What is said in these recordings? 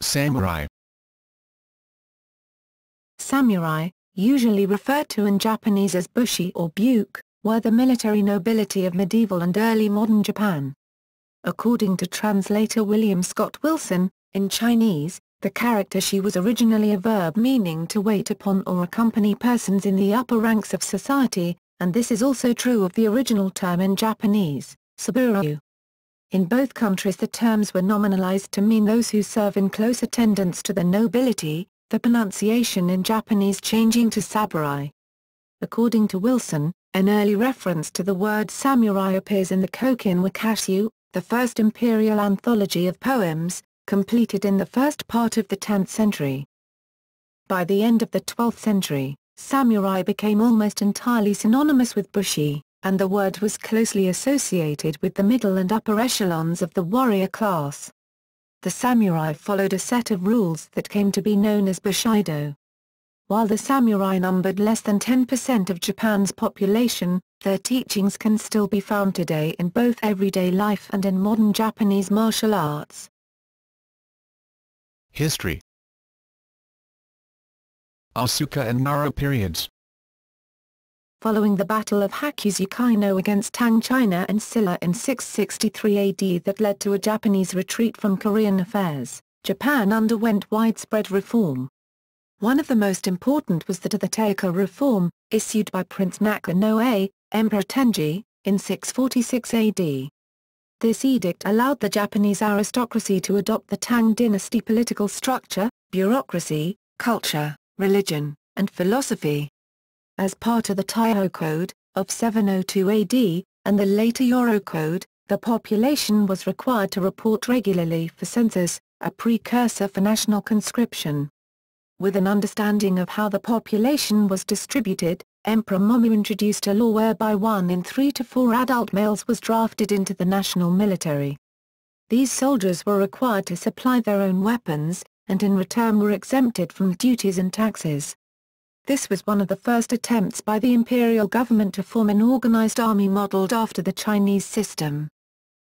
Samurai. Samurai, usually referred to in Japanese as bushi or buke, were the military nobility of medieval and early modern Japan. According to translator William Scott Wilson, in Chinese, the character shi was originally a verb meaning to wait upon or accompany persons in the upper ranks of society, and this is also true of the original term in Japanese, saburau. In both countries the terms were nominalized to mean those who serve in close attendance to the nobility, the pronunciation in Japanese changing to saburai. According to Wilson, an early reference to the word samurai appears in the Kokin Wakashū, the first imperial anthology of poems, completed in the first part of the 10th century. By the end of the 12th century, samurai became almost entirely synonymous with bushi, and the word was closely associated with the middle and upper echelons of the warrior class. The samurai followed a set of rules that came to be known as bushido. While the samurai numbered less than 10% of Japan's population, their teachings can still be found today in both everyday life and in modern Japanese martial arts. History. Asuka and Nara periods. Following the Battle of Hakusukino against Tang China and Silla in 663 AD that led to a Japanese retreat from Korean affairs, Japan underwent widespread reform. One of the most important was the Taika reform, issued by Prince Nakanoe, Emperor Tenji, in 646 AD. This edict allowed the Japanese aristocracy to adopt the Tang dynasty political structure, bureaucracy, culture, religion, and philosophy. As part of the Taiho Code, of 702 AD, and the later Yoro Code, the population was required to report regularly for census, a precursor for national conscription. With an understanding of how the population was distributed, Emperor Momu introduced a law whereby 1 in 3 to 4 adult males was drafted into the national military. These soldiers were required to supply their own weapons, and in return were exempted from duties and taxes. This was one of the first attempts by the imperial government to form an organized army modeled after the Chinese system.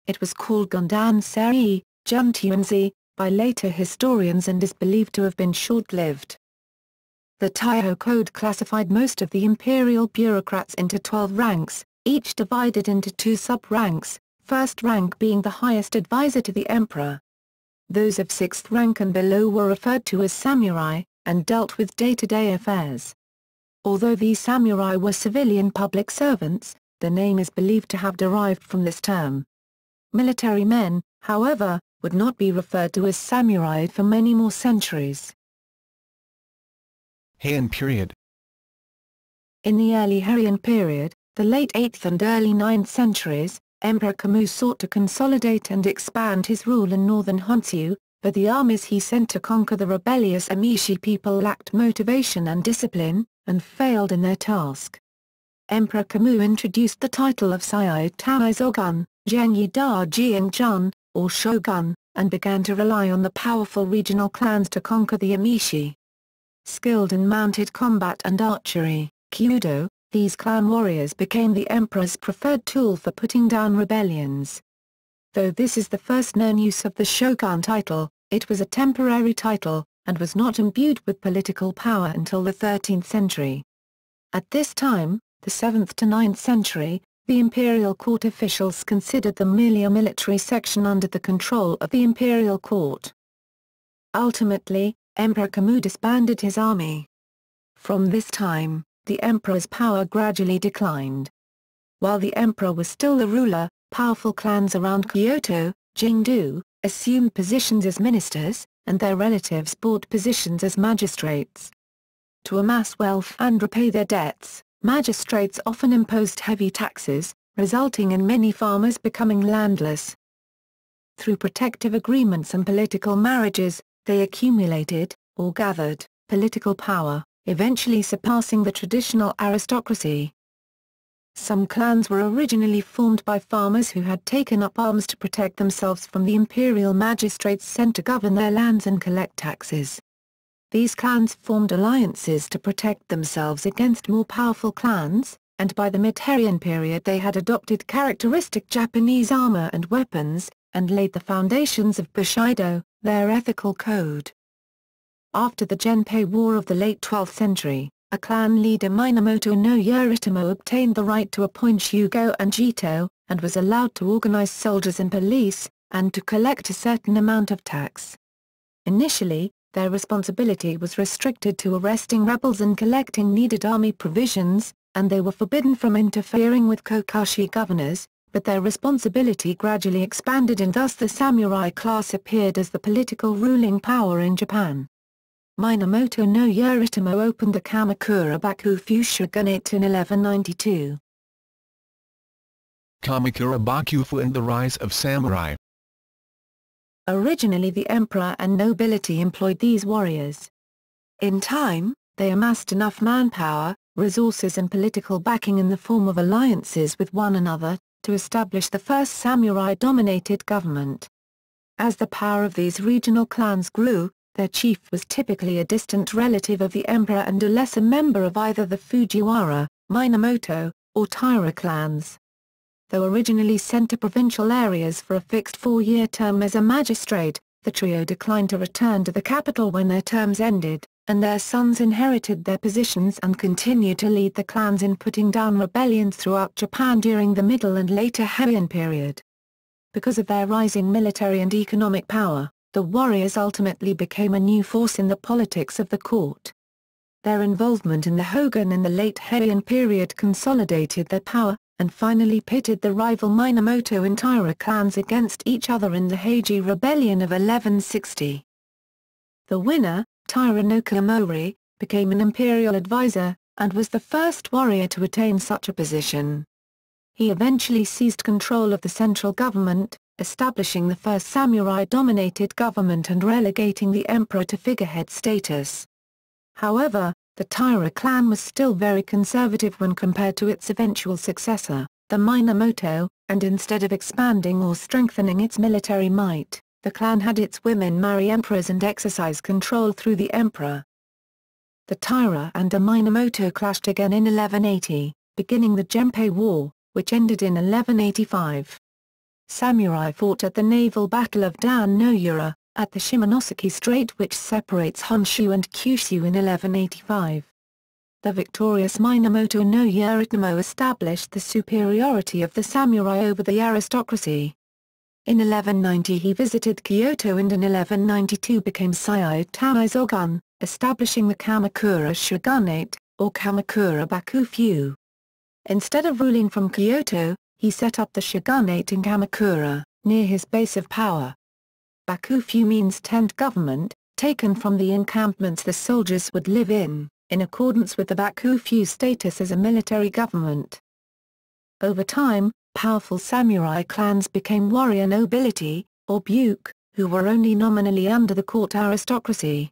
It was called Gundan Seri, Juntuanzi, by later historians and is believed to have been short-lived. The Taiho Code classified most of the imperial bureaucrats into 12 ranks, each divided into 2 sub-ranks, first rank being the highest advisor to the emperor. Those of 6th rank and below were referred to as samurai, and dealt with day-to-day affairs. Although these samurai were civilian public servants, the name is believed to have derived from this term. Military men, however, would not be referred to as samurai for many more centuries. Heian period. In the early Heian period, the late 8th and early 9th centuries, Emperor Kamo sought to consolidate and expand his rule in northern Honshu, but the armies he sent to conquer the rebellious Emishi people lacked motivation and discipline, and failed in their task. Emperor Kamo introduced the title of Sai Taizogun, Zhenyi Da Jianjun, or shogun, and began to rely on the powerful regional clans to conquer the Emishi. Skilled in mounted combat and archery, Kyudo, these clan warriors became the emperor's preferred tool for putting down rebellions. Though this is the first known use of the shogun title, it was a temporary title, and was not imbued with political power until the 13th century. At this time, the 7th to 9th century, the imperial court officials considered them merely a military section under the control of the imperial court. Ultimately, Emperor Kamo disbanded his army. From this time, the emperor's power gradually declined. While the emperor was still the ruler, powerful clans around Kyoto, Jingdu, assumed positions as ministers, and their relatives bought positions as magistrates. To amass wealth and repay their debts, magistrates often imposed heavy taxes, resulting in many farmers becoming landless. Through protective agreements and political marriages, they accumulated, or gathered, political power, eventually surpassing the traditional aristocracy. Some clans were originally formed by farmers who had taken up arms to protect themselves from the imperial magistrates sent to govern their lands and collect taxes. These clans formed alliances to protect themselves against more powerful clans, and by the mid-Heian period they had adopted characteristic Japanese armor and weapons, and laid the foundations of Bushido, Their ethical code. After the Genpei War of the late 12th century, a clan leader Minamoto no Yoritomo obtained the right to appoint Shugo and Jito, and was allowed to organize soldiers and police, and to collect a certain amount of tax. Initially, their responsibility was restricted to arresting rebels and collecting needed army provisions, and they were forbidden from interfering with kokashi governors, but their responsibility gradually expanded and thus the samurai class appeared as the political ruling power in Japan. Minamoto no Yoritomo opened the Kamakura Bakufu Shogunate in 1192. Kamakura Bakufu and the rise of samurai. Originally the emperor and nobility employed these warriors. In time, they amassed enough manpower, resources and political backing in the form of alliances with one another, to establish the first samurai-dominated government. As the power of these regional clans grew, their chief was typically a distant relative of the emperor and a lesser member of either the Fujiwara, Minamoto, or Taira clans. Though originally sent to provincial areas for a fixed 4-year term as a magistrate, the trio declined to return to the capital when their terms ended, and their sons inherited their positions and continued to lead the clans in putting down rebellions throughout Japan during the Middle and later Heian period. Because of their rising military and economic power, the warriors ultimately became a new force in the politics of the court. Their involvement in the Hogan in the late Heian period consolidated their power, and finally pitted the rival Minamoto and Taira clans against each other in the Heiji Rebellion of 1160. The winner, Taira no Komori, became an imperial advisor, and was the first warrior to attain such a position. He eventually seized control of the central government, establishing the first samurai-dominated government and relegating the emperor to figurehead status. However, the Taira clan was still very conservative when compared to its eventual successor, the Minamoto, and instead of expanding or strengthening its military might, the clan had its women marry emperors and exercise control through the emperor. The Taira and the Minamoto clashed again in 1180, beginning the Genpei War, which ended in 1185. Samurai fought at the naval battle of Dan no Yura, at the Shimonoseki Strait which separates Honshu and Kyushu in 1185. The victorious Minamoto no Yoritomo established the superiority of the samurai over the aristocracy. In 1190 he visited Kyoto and in 1192 became Saio Taizogun, establishing the Kamakura Shogunate, or Kamakura Bakufu. Instead of ruling from Kyoto, he set up the shogunate in Kamakura, near his base of power. Bakufu means tent government, taken from the encampments the soldiers would live in accordance with the Bakufu status as a military government. Over time, powerful samurai clans became warrior nobility, or buke, who were only nominally under the court aristocracy.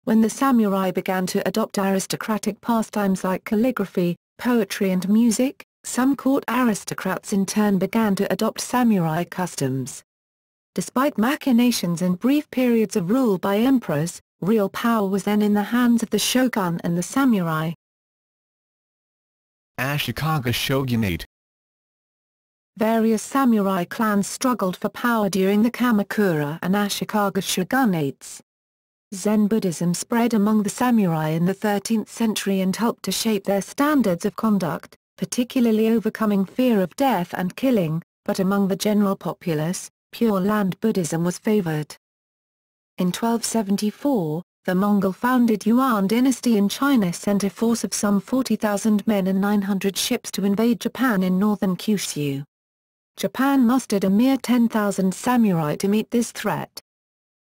When the samurai began to adopt aristocratic pastimes like calligraphy, poetry and music, some court aristocrats in turn began to adopt samurai customs. Despite machinations and brief periods of rule by emperors, real power was then in the hands of the shogun and the samurai. Ashikaga Shogunate. Various samurai clans struggled for power during the Kamakura and Ashikaga shogunates. Zen Buddhism spread among the samurai in the 13th century and helped to shape their standards of conduct, particularly overcoming fear of death and killing, but among the general populace, Pure Land Buddhism was favored. In 1274, the Mongol-founded Yuan dynasty in China sent a force of some 40,000 men and 900 ships to invade Japan in northern Kyushu. Japan mustered a mere 10,000 samurai to meet this threat.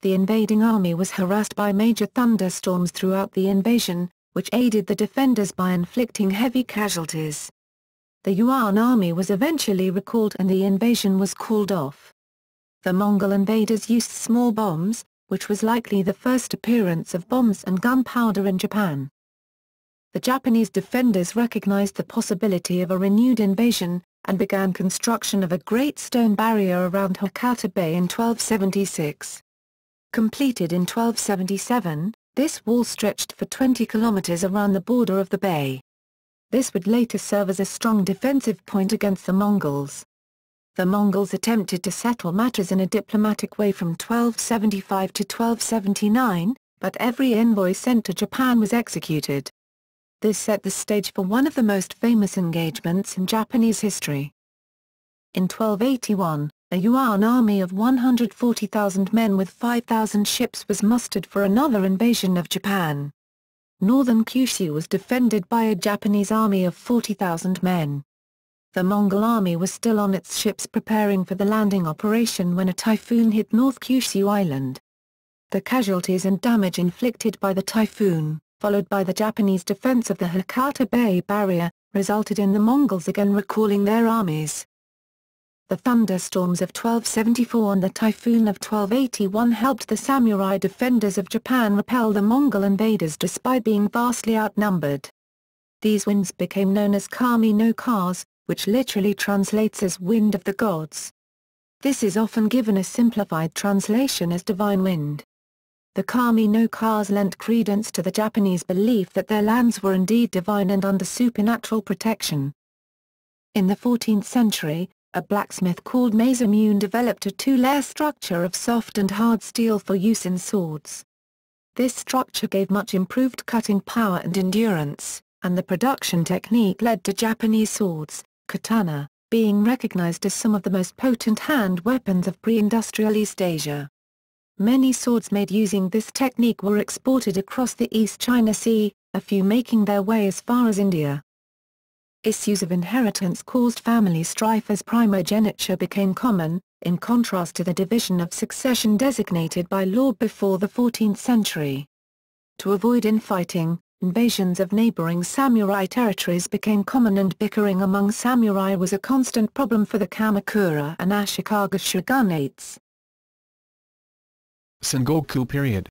The invading army was harassed by major thunderstorms throughout the invasion, which aided the defenders by inflicting heavy casualties. The Yuan army was eventually recalled and the invasion was called off. The Mongol invaders used small bombs, which was likely the first appearance of bombs and gunpowder in Japan. The Japanese defenders recognized the possibility of a renewed invasion, and began construction of a great stone barrier around Hakata Bay in 1276. Completed in 1277, this wall stretched for 20 kilometers around the border of the bay. This would later serve as a strong defensive point against the Mongols. The Mongols attempted to settle matters in a diplomatic way from 1275 to 1279, but every envoy sent to Japan was executed. This set the stage for one of the most famous engagements in Japanese history. In 1281, a Yuan army of 140,000 men with 5,000 ships was mustered for another invasion of Japan. Northern Kyushu was defended by a Japanese army of 40,000 men. The Mongol army was still on its ships preparing for the landing operation when a typhoon hit North Kyushu Island. The casualties and damage inflicted by the typhoon, followed by the Japanese defense of the Hakata Bay barrier, resulted in the Mongols again recalling their armies. The thunderstorms of 1274 and the typhoon of 1281 helped the samurai defenders of Japan repel the Mongol invaders despite being vastly outnumbered. These winds became known as Kami no Kars, which literally translates as wind of the gods. This is often given a simplified translation as divine wind. The Kami no Kars lent credence to the Japanese belief that their lands were indeed divine and under supernatural protection. In the 14th century, a blacksmith called Masamune developed a two-layer structure of soft and hard steel for use in swords. This structure gave much improved cutting power and endurance, and the production technique led to Japanese swords, katana, being recognized as some of the most potent hand weapons of pre-industrial East Asia. Many swords made using this technique were exported across the East China Sea, a few making their way as far as India. Issues of inheritance caused family strife as primogeniture became common, in contrast to the division of succession designated by law before the 14th century. To avoid infighting, invasions of neighboring samurai territories became common and bickering among samurai was a constant problem for the Kamakura and Ashikaga shogunates. Sengoku period.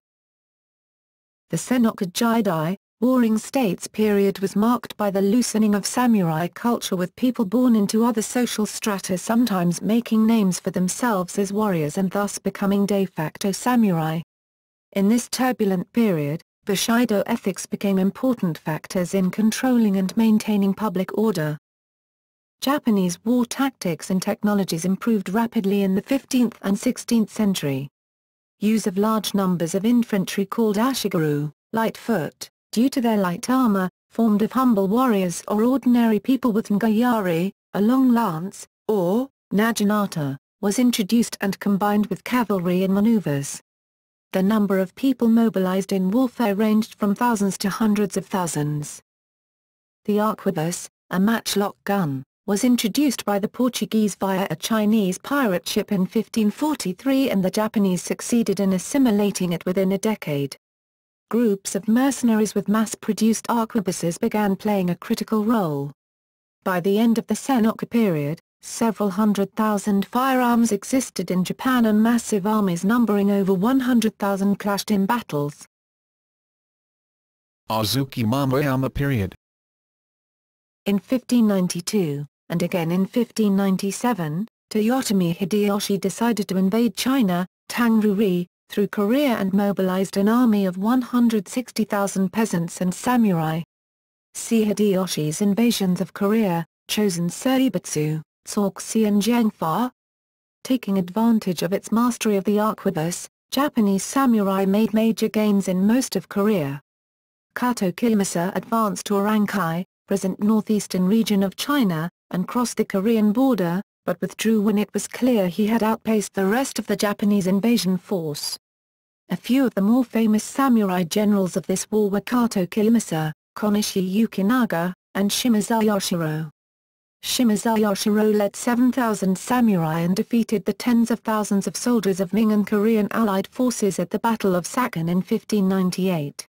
The Sengoku Jidai, Warring States period was marked by the loosening of samurai culture with people born into other social strata sometimes making names for themselves as warriors and thus becoming de facto samurai. In this turbulent period, Bushido ethics became important factors in controlling and maintaining public order. Japanese war tactics and technologies improved rapidly in the 15th and 16th century. Use of large numbers of infantry called ashigaru, Lightfoot, due to their light armor, formed of humble warriors or ordinary people with ngayari, a long lance, or naginata, was introduced and combined with cavalry in maneuvers. The number of people mobilized in warfare ranged from thousands to hundreds of thousands. The arquebus, a matchlock gun, was introduced by the Portuguese via a Chinese pirate ship in 1543 and the Japanese succeeded in assimilating it within a decade. Groups of mercenaries with mass-produced arquebuses began playing a critical role. By the end of the Sengoku period, several 100,000 firearms existed in Japan and massive armies numbering over 100,000 clashed in battles. Azuchi Momoyama period. In 1592, and again in 1597, Toyotomi Hideyoshi decided to invade China, Tangri, through Korea and mobilized an army of 160,000 peasants and samurai. See Hideyoshi's invasions of Korea, Chosen Seibutsu, Tsorksi and Zhengfa. Taking advantage of its mastery of the arquebus, Japanese samurai made major gains in most of Korea. Kato Kiyomasa advanced to Arankai, present northeastern region of China, and crossed the Korean border, but withdrew when it was clear he had outpaced the rest of the Japanese invasion force. A few of the more famous samurai generals of this war were Kato Kiyomasa, Konishi Yukinaga, and Shimazu Yoshiro. Shimazu Yoshiro led 7,000 samurai and defeated the tens of thousands of soldiers of Ming and Korean allied forces at the Battle of Sakon in 1598.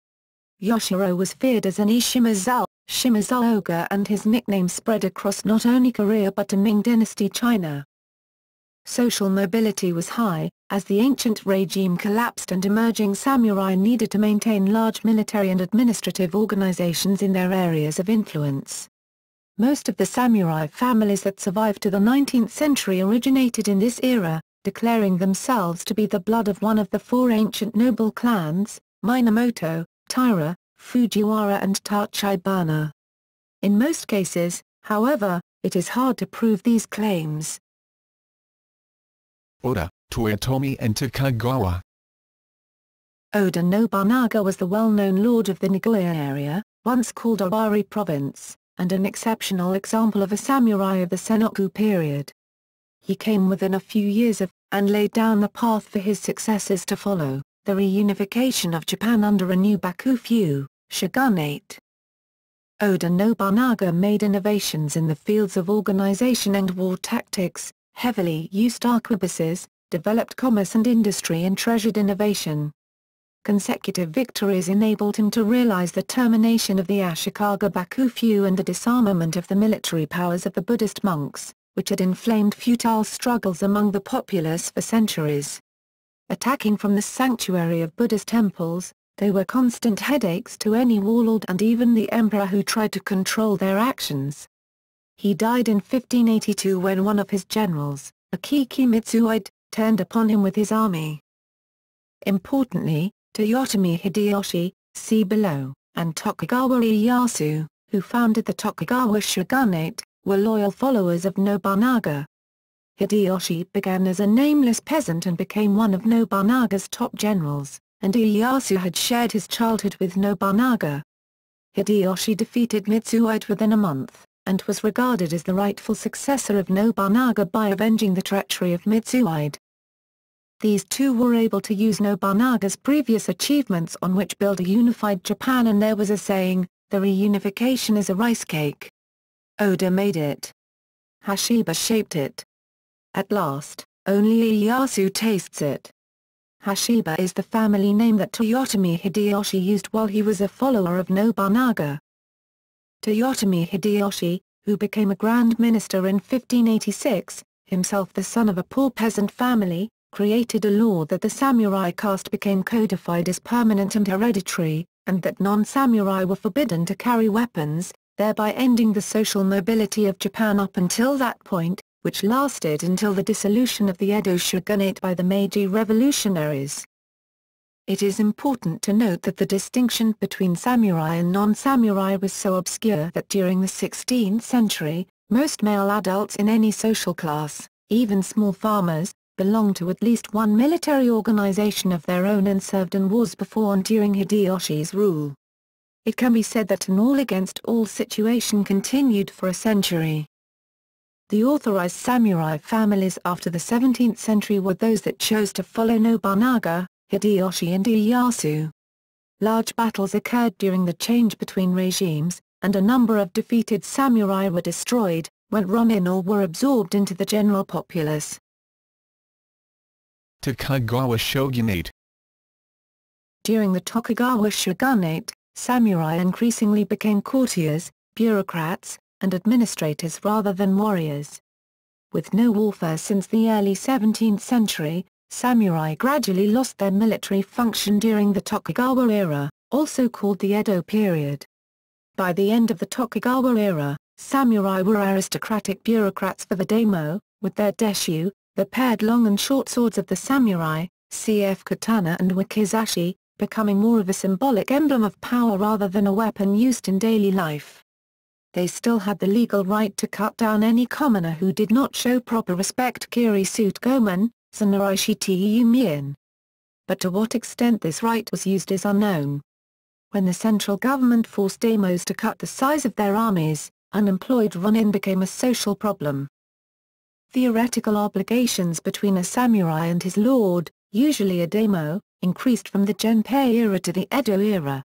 Yoshiro was feared as an Ishimazu, Shimazu Oga, and his nickname spread across not only Korea but to Ming dynasty China. Social mobility was high, as the ancient regime collapsed and emerging samurai needed to maintain large military and administrative organizations in their areas of influence. Most of the samurai families that survived to the 19th century originated in this era, declaring themselves to be the blood of one of the four ancient noble clans, Minamoto, Taira, Fujiwara and Tachibana. In most cases, however, it is hard to prove these claims. Oda, Toyotomi and Tokugawa. Oda Nobunaga was the well-known lord of the Nagoya area, once called Owari Province, and an exceptional example of a samurai of the Sengoku period. He came within a few years of, and laid down the path for his successors to follow, the reunification of Japan under a new Bakufu, Shogunate. Oda Nobunaga made innovations in the fields of organization and war tactics, heavily used arquebuses, developed commerce and industry and treasured innovation. Consecutive victories enabled him to realize the termination of the Ashikaga Bakufu and the disarmament of the military powers of the Buddhist monks, which had inflamed futile struggles among the populace for centuries. Attacking from the sanctuary of Buddhist temples, they were constant headaches to any warlord and even the emperor who tried to control their actions. He died in 1582 when one of his generals, Akiki Mitsuhide, turned upon him with his army. Importantly, Toyotomi Hideyoshi, see below, and Tokugawa Ieyasu, who founded the Tokugawa shogunate, were loyal followers of Nobunaga. Hideyoshi began as a nameless peasant and became one of Nobunaga's top generals, and Ieyasu had shared his childhood with Nobunaga. Hideyoshi defeated Mitsuhide within a month, and was regarded as the rightful successor of Nobunaga by avenging the treachery of Mitsuhide. These two were able to use Nobunaga's previous achievements on which build a unified Japan, and there was a saying, "The reunification is a rice cake. Oda made it. Hashiba shaped it. At last, only Ieyasu tastes it." Hashiba is the family name that Toyotomi Hideyoshi used while he was a follower of Nobunaga. Toyotomi Hideyoshi, who became a Grand Minister in 1586, himself the son of a poor peasant family, created a law that the samurai caste became codified as permanent and hereditary, and that non-samurai were forbidden to carry weapons, thereby ending the social mobility of Japan up until that point, which lasted until the dissolution of the Edo shogunate by the Meiji revolutionaries. It is important to note that the distinction between samurai and non-samurai was so obscure that during the 16th century, most male adults in any social class, even small farmers, belonged to at least one military organization of their own and served in wars before and during Hideyoshi's rule. It can be said that an all-against-all situation continued for a century. The authorized samurai families after the 17th century were those that chose to follow Nobunaga, Hideyoshi and Ieyasu. Large battles occurred during the change between regimes, and a number of defeated samurai were destroyed, went ronin or were absorbed into the general populace. Tokugawa shogunate. During the Tokugawa shogunate, samurai increasingly became courtiers, bureaucrats, and administrators rather than warriors. With no warfare since the early 17th century, samurai gradually lost their military function during the Tokugawa era, also called the Edo period. By the end of the Tokugawa era, samurai were aristocratic bureaucrats for the daimyo, with their deshu, the paired long and short swords of the samurai, cf. katana and wakizashi, becoming more of a symbolic emblem of power rather than a weapon used in daily life. They still had the legal right to cut down any commoner who did not show proper respect, kiri suit gomen, sanaraishiti yumiin. But to what extent this right was used is unknown. When the central government forced daimyos to cut the size of their armies, unemployed ronin became a social problem. Theoretical obligations between a samurai and his lord, usually a daimyo, increased from the Genpei era to the Edo era.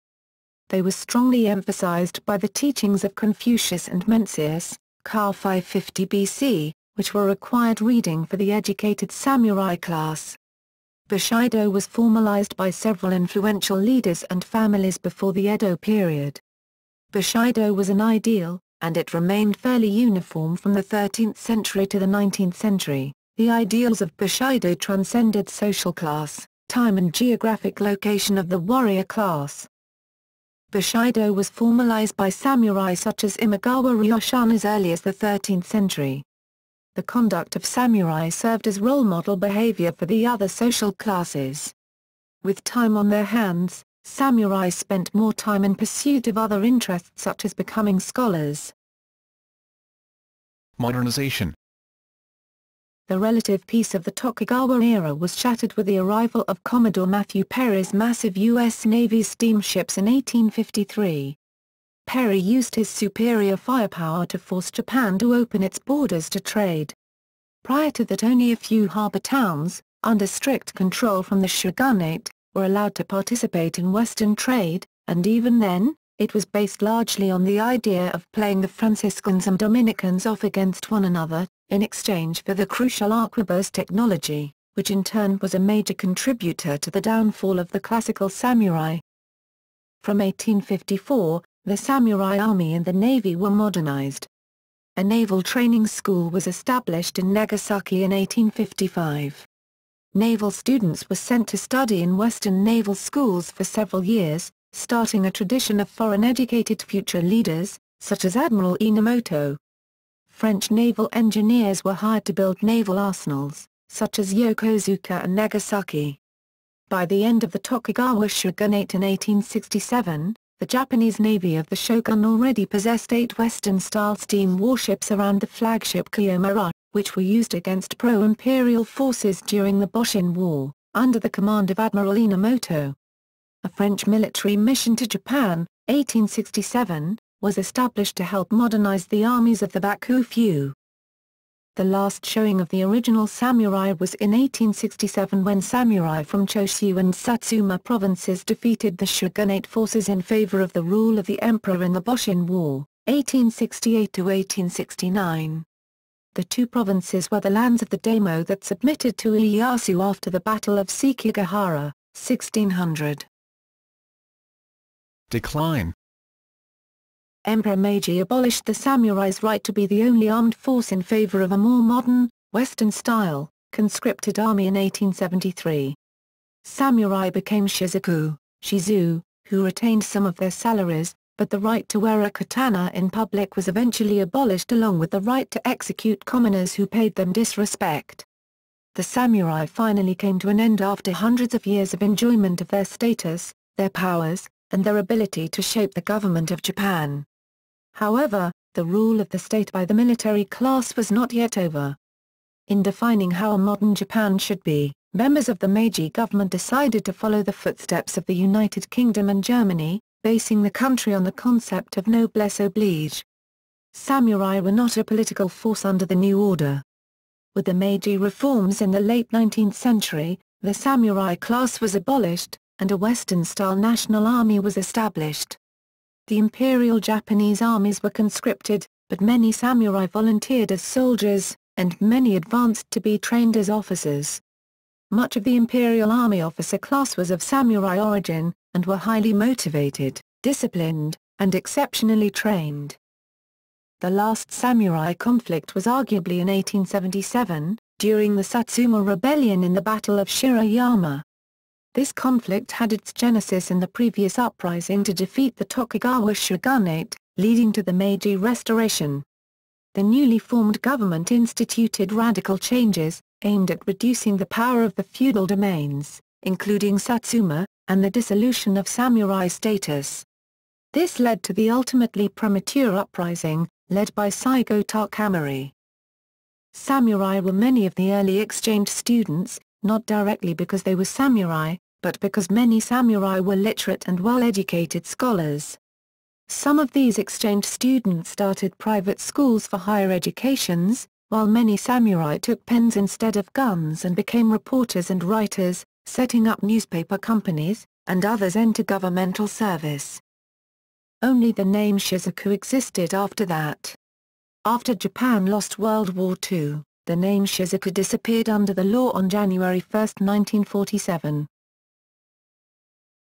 They were strongly emphasized by the teachings of Confucius and Mencius, ca. 550 BC, which were required reading for the educated samurai class. Bushido was formalized by several influential leaders and families before the Edo period. Bushido was an ideal, and it remained fairly uniform from the 13th century to the 19th century. The ideals of Bushido transcended social class, time and geographic location of the warrior class. Bushido was formalized by samurai such as Imagawa Ryoshan as early as the 13th century. The conduct of samurai served as role model behavior for the other social classes. With time on their hands, samurai spent more time in pursuit of other interests such as becoming scholars. Modernization. the relative peace of the Tokugawa era was shattered with the arrival of Commodore Matthew Perry's massive U.S. Navy steamships in 1853. Perry used his superior firepower to force Japan to open its borders to trade. Prior to that, only a few harbor towns, under strict control from the shogunate, were allowed to participate in Western trade, and even then, it was based largely on the idea of playing the Franciscans and Dominicans off against one another, in exchange for the crucial arquebus technology, which in turn was a major contributor to the downfall of the classical samurai. From 1854, the samurai army and the navy were modernized. A naval training school was established in Nagasaki in 1855. Naval students were sent to study in Western naval schools for several years, starting a tradition of foreign-educated future leaders, such as Admiral Enomoto. French naval engineers were hired to build naval arsenals, such as Yokosuka and Nagasaki. By the end of the Tokugawa shogunate in 1867, the Japanese navy of the shogun already possessed 8 Western-style steam warships around the flagship Kiyomura, which were used against pro-imperial forces during the Boshin War, under the command of Admiral Enomoto. A French military mission to Japan, 1867, was established to help modernize the armies of the Bakufu. The last showing of the original samurai was in 1867 when samurai from Choshu and Satsuma provinces defeated the shogunate forces in favor of the rule of the emperor in the Boshin War, 1868–1869. The two provinces were the lands of the daimyo that submitted to Ieyasu after the Battle of Sekigahara, 1600. Decline. Emperor Meiji abolished the samurai's right to be the only armed force in favor of a more modern, Western-style, conscripted army in 1873. Samurai became shizu, who retained some of their salaries, but the right to wear a katana in public was eventually abolished along with the right to execute commoners who paid them disrespect. The samurai finally came to an end after hundreds of years of enjoyment of their status, their powers, and their ability to shape the government of Japan. However, the rule of the state by the military class was not yet over. In defining how a modern Japan should be, members of the Meiji government decided to follow the footsteps of the United Kingdom and Germany, basing the country on the concept of noblesse oblige. Samurai were not a political force under the new order. With the Meiji reforms in the late 19th century, the samurai class was abolished, and a Western-style national army was established. The imperial Japanese armies were conscripted, but many samurai volunteered as soldiers, and many advanced to be trained as officers. Much of the imperial army officer class was of samurai origin, and were highly motivated, disciplined, and exceptionally trained. The last samurai conflict was arguably in 1877, during the Satsuma Rebellion in the Battle of Shirayama. This conflict had its genesis in the previous uprising to defeat the Tokugawa shogunate, leading to the Meiji Restoration. The newly formed government instituted radical changes, aimed at reducing the power of the feudal domains, including Satsuma, and the dissolution of samurai status. This led to the ultimately premature uprising, led by Saigo Takamori. Samurai were many of the early exchange students, not directly because they were samurai, but because many samurai were literate and well-educated scholars. Some of these exchange students started private schools for higher educations, while many samurai took pens instead of guns and became reporters and writers, setting up newspaper companies, and others entered governmental service. Only the name Shizuku existed after that. After Japan lost World War II, the name Shizuku disappeared under the law on January 1, 1947.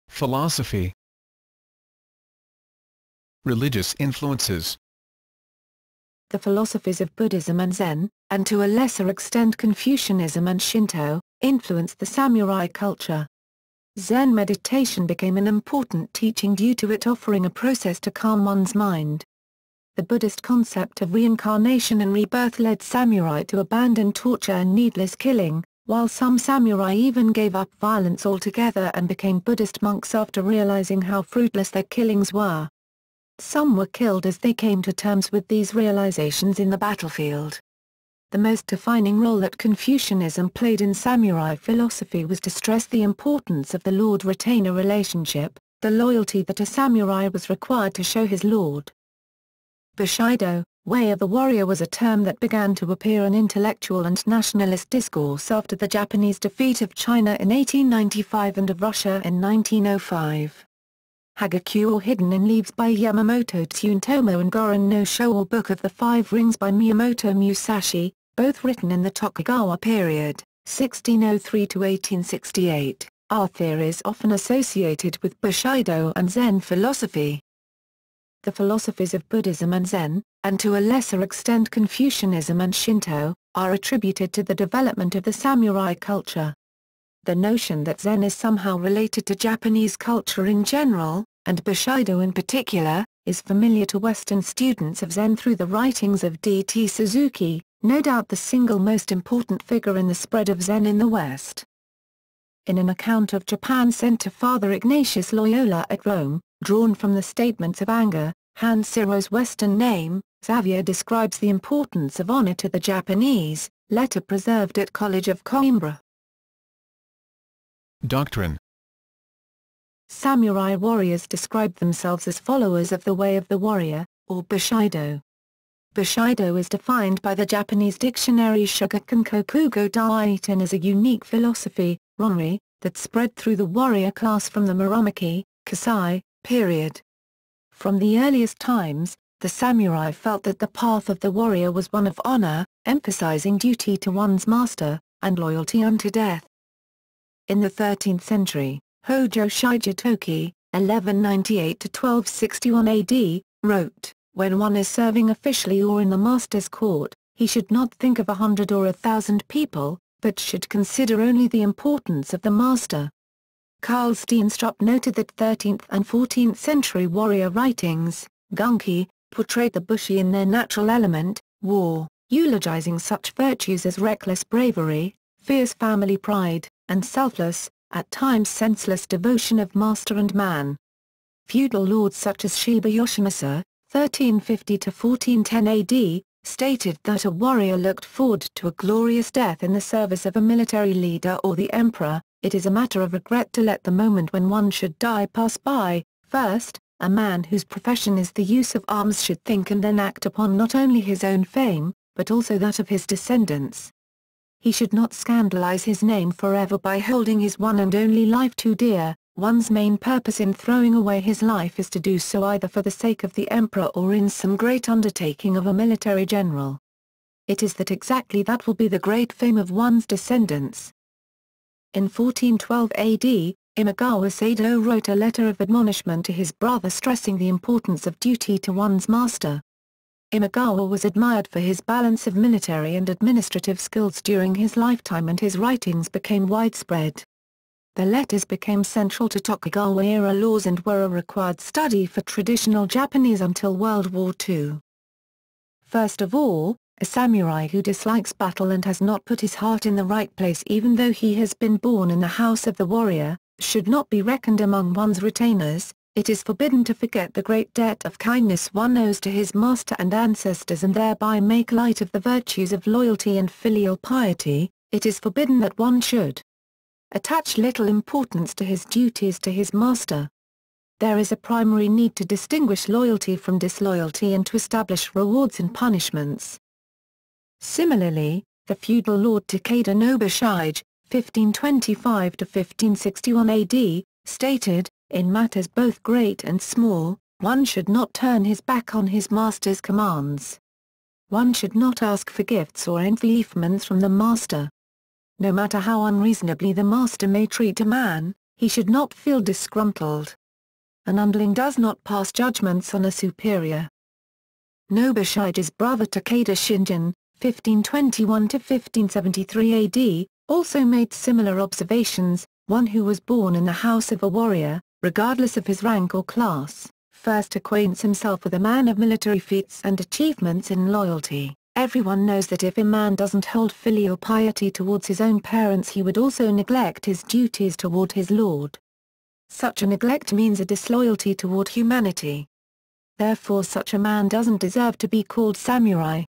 Philosophy. Religious influences. The philosophies of Buddhism and Zen, and to a lesser extent Confucianism and Shinto, influenced the samurai culture. Zen meditation became an important teaching due to it offering a process to calm one's mind. The Buddhist concept of reincarnation and rebirth led samurai to abandon torture and needless killing, while some samurai even gave up violence altogether and became Buddhist monks after realizing how fruitless their killings were. Some were killed as they came to terms with these realizations in the battlefield. The most defining role that Confucianism played in samurai philosophy was to stress the importance of the lord-retainer relationship, the loyalty that a samurai was required to show his lord. Bushido, way of the warrior, was a term that began to appear in intellectual and nationalist discourse after the Japanese defeat of China in 1895 and of Russia in 1905. Hagakure, or Hidden in Leaves by Yamamoto Tsunetomo, and Goron no Sho, or Book of the Five Rings by Miyamoto Musashi, both written in the Tokugawa period, 1603 to 1868, are theories often associated with Bushido and Zen philosophy. The philosophies of Buddhism and Zen, and to a lesser extent Confucianism and Shinto, are attributed to the development of the samurai culture. The notion that Zen is somehow related to Japanese culture in general, and Bushido in particular, is familiar to Western students of Zen through the writings of D.T. Suzuki, no doubt the single most important figure in the spread of Zen in the West. In an account of Japan sent to Father Ignatius Loyola at Rome, drawn from the Statements of Anger, Han Siro's Western name, Xavier describes the importance of honor to the Japanese, letter preserved at College of Coimbra. Doctrine. Samurai warriors describe themselves as followers of the way of the warrior, or Bushido. Bushido is defined by the Japanese dictionary Shogakukan Kokugo Daiten as a unique philosophy, ronri, that spread through the warrior class from the Muromachi, Kasai, period. From the earliest times, the samurai felt that the path of the warrior was one of honor, emphasizing duty to one's master, and loyalty unto death. In the 13th century, Hojo Shigetoki, 1198–1261 AD, wrote, "When one is serving officially or in the master's court, he should not think of 100 or 1,000 people, but should consider only the importance of the master." Carl Steenstrup noted that 13th and 14th century warrior writings, Gunki, portrayed the bushi in their natural element, war, eulogizing such virtues as reckless bravery, fierce family pride, and selfless, at times senseless devotion of master and man. Feudal lords such as Shiba Yoshimasa, 1350–1410 AD, stated that a warrior looked forward to a glorious death in the service of a military leader or the emperor. It is a matter of regret to let the moment when one should die pass by. First, a man whose profession is the use of arms should think and then act upon not only his own fame, but also that of his descendants. He should not scandalize his name forever by holding his one and only life too dear. One's main purpose in throwing away his life is to do so either for the sake of the emperor or in some great undertaking of a military general. It is exactly that will be the great fame of one's descendants. In 1412 AD, Imagawa Sado wrote a letter of admonishment to his brother stressing the importance of duty to one's master. Imagawa was admired for his balance of military and administrative skills during his lifetime, and his writings became widespread. The letters became central to Tokugawa-era laws and were a required study for traditional Japanese until World War II. First of all, a samurai who dislikes battle and has not put his heart in the right place even though he has been born in the house of the warrior, should not be reckoned among one's retainers. It is forbidden to forget the great debt of kindness one owes to his master and ancestors and thereby make light of the virtues of loyalty and filial piety. It is forbidden that one should attach little importance to his duties to his master. There is a primary need to distinguish loyalty from disloyalty and to establish rewards and punishments. Similarly, the feudal lord Takeda Nobushige, 1525–1561 AD, stated, "In matters both great and small, one should not turn his back on his master's commands. One should not ask for gifts or enfeoffments from the master. No matter how unreasonably the master may treat a man, he should not feel disgruntled. An underling does not pass judgments on a superior." Nobushige's brother Takeda Shingen, 1521–1573 AD, also made similar observations. One who was born in the house of a warrior, regardless of his rank or class, first acquaints himself with a man of military feats and achievements in loyalty. Everyone knows that if a man doesn't hold filial piety towards his own parents, he would also neglect his duties toward his lord. Such a neglect means a disloyalty toward humanity. Therefore such a man doesn't deserve to be called samurai.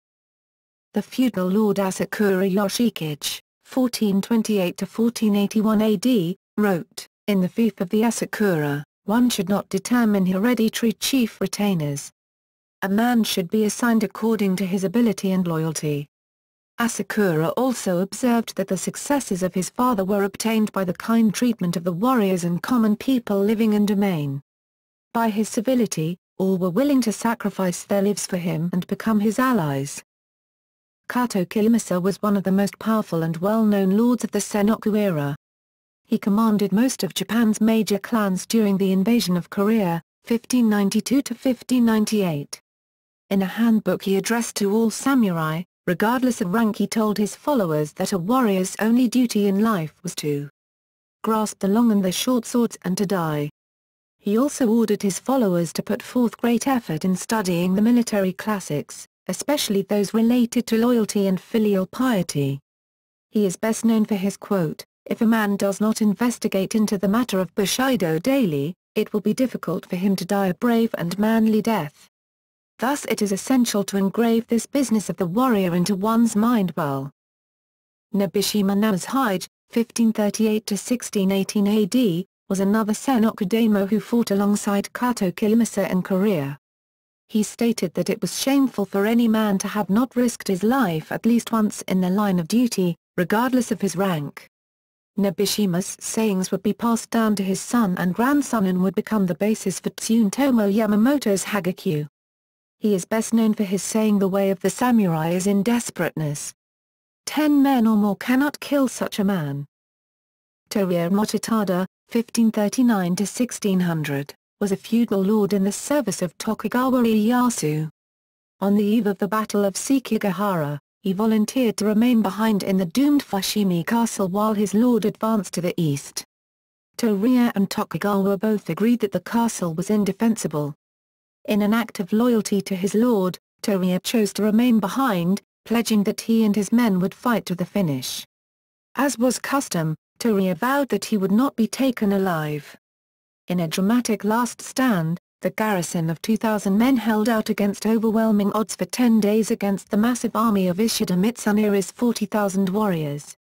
The feudal lord Asakura Yoshikage, 1428–1481 AD, wrote, "In the fief of the Asakura, one should not determine hereditary chief retainers. A man should be assigned according to his ability and loyalty." Asakura also observed that the successes of his father were obtained by the kind treatment of the warriors and common people living in domain. By his civility, all were willing to sacrifice their lives for him and become his allies. Kato Kiyomasa was one of the most powerful and well-known lords of the Sengoku era. He commanded most of Japan's major clans during the invasion of Korea, 1592–1598. In a handbook he addressed to all samurai, regardless of rank, he told his followers that a warrior's only duty in life was to grasp the long and the short swords and to die. He also ordered his followers to put forth great effort in studying the military classics, especially those related to loyalty and filial piety. He is best known for his quote, "If a man does not investigate into the matter of Bushido daily, it will be difficult for him to die a brave and manly death." Thus it is essential to engrave this business of the warrior into one's mind well. Nobishima Namazhige, 1538–1618 AD, was another Sengoku daimyo who fought alongside Kato Kiyomasa in Korea. He stated that it was shameful for any man to have not risked his life at least once in the line of duty, regardless of his rank. Nobishima's sayings would be passed down to his son and grandson and would become the basis for Tsunetomo Yamamoto's Hagakure. He is best known for his saying, "The way of the samurai is in desperateness. 10 men or more cannot kill such a man." Toriya Mochitada, 1539–1600, was a feudal lord in the service of Tokugawa Ieyasu. On the eve of the Battle of Sekigahara, he volunteered to remain behind in the doomed Fushimi castle while his lord advanced to the east. Toriya and Tokugawa both agreed that the castle was indefensible. In an act of loyalty to his lord, Toriya chose to remain behind, pledging that he and his men would fight to the finish. As was custom, Toriya vowed that he would not be taken alive. In a dramatic last stand, the garrison of 2,000 men held out against overwhelming odds for 10 days against the massive army of Ishida Mitsuneru's 40,000 warriors.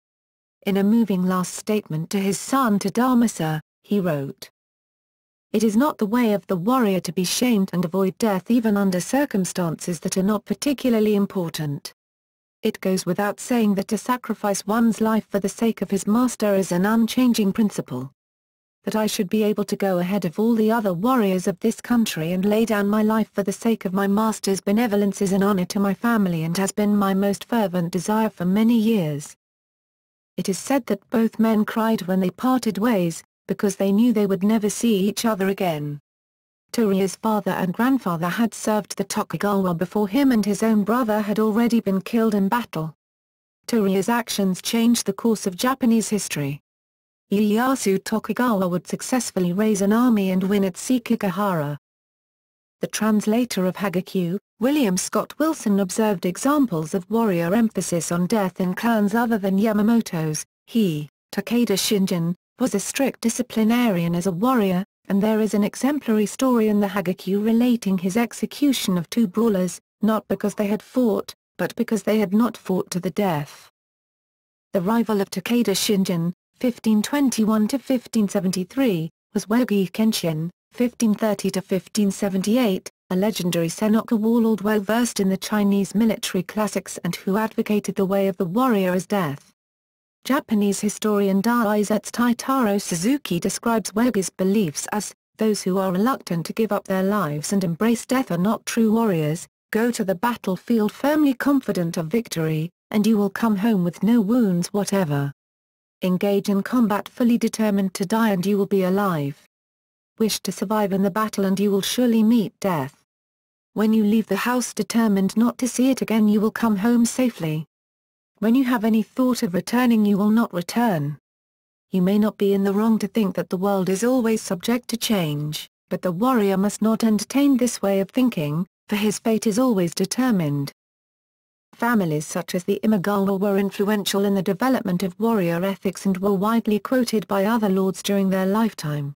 In a moving last statement to his son Tadamasa, he wrote, "It is not the way of the warrior to be shamed and avoid death even under circumstances that are not particularly important. It goes without saying that to sacrifice one's life for the sake of his master is an unchanging principle. That I should be able to go ahead of all the other warriors of this country and lay down my life for the sake of my master's benevolence is an honor to my family and has been my most fervent desire for many years." It is said that both men cried when they parted ways, because they knew they would never see each other again. Toriya's father and grandfather had served the Tokugawa before him and his own brother had already been killed in battle. Toriya's actions changed the course of Japanese history. Ieyasu Tokugawa would successfully raise an army and win at Sekigahara. The translator of Hagakure, William Scott Wilson, observed examples of warrior emphasis on death in clans other than Yamamoto's. He, Takeda Shingen, was a strict disciplinarian as a warrior, and there is an exemplary story in the Hagakure relating his execution of 2 brawlers, not because they had fought, but because they had not fought to the death. The rival of Takeda Shingen, 1521–1573, was Weigi Kenshin, 1530–1578, a legendary Sengoku warlord well versed in the Chinese military classics and who advocated the way of the warrior as death. Japanese historian Daisetsu Taitaro Suzuki describes Weigi's beliefs as, "Those who are reluctant to give up their lives and embrace death are not true warriors. Go to the battlefield firmly confident of victory, and you will come home with no wounds whatever. Engage in combat fully determined to die and you will be alive. Wish to survive in the battle and you will surely meet death. When you leave the house determined not to see it again you will come home safely. When you have any thought of returning you will not return. You may not be in the wrong to think that the world is always subject to change, but the warrior must not entertain this way of thinking, for his fate is always determined." Families such as the Imagawa were influential in the development of warrior ethics and were widely quoted by other lords during their lifetime.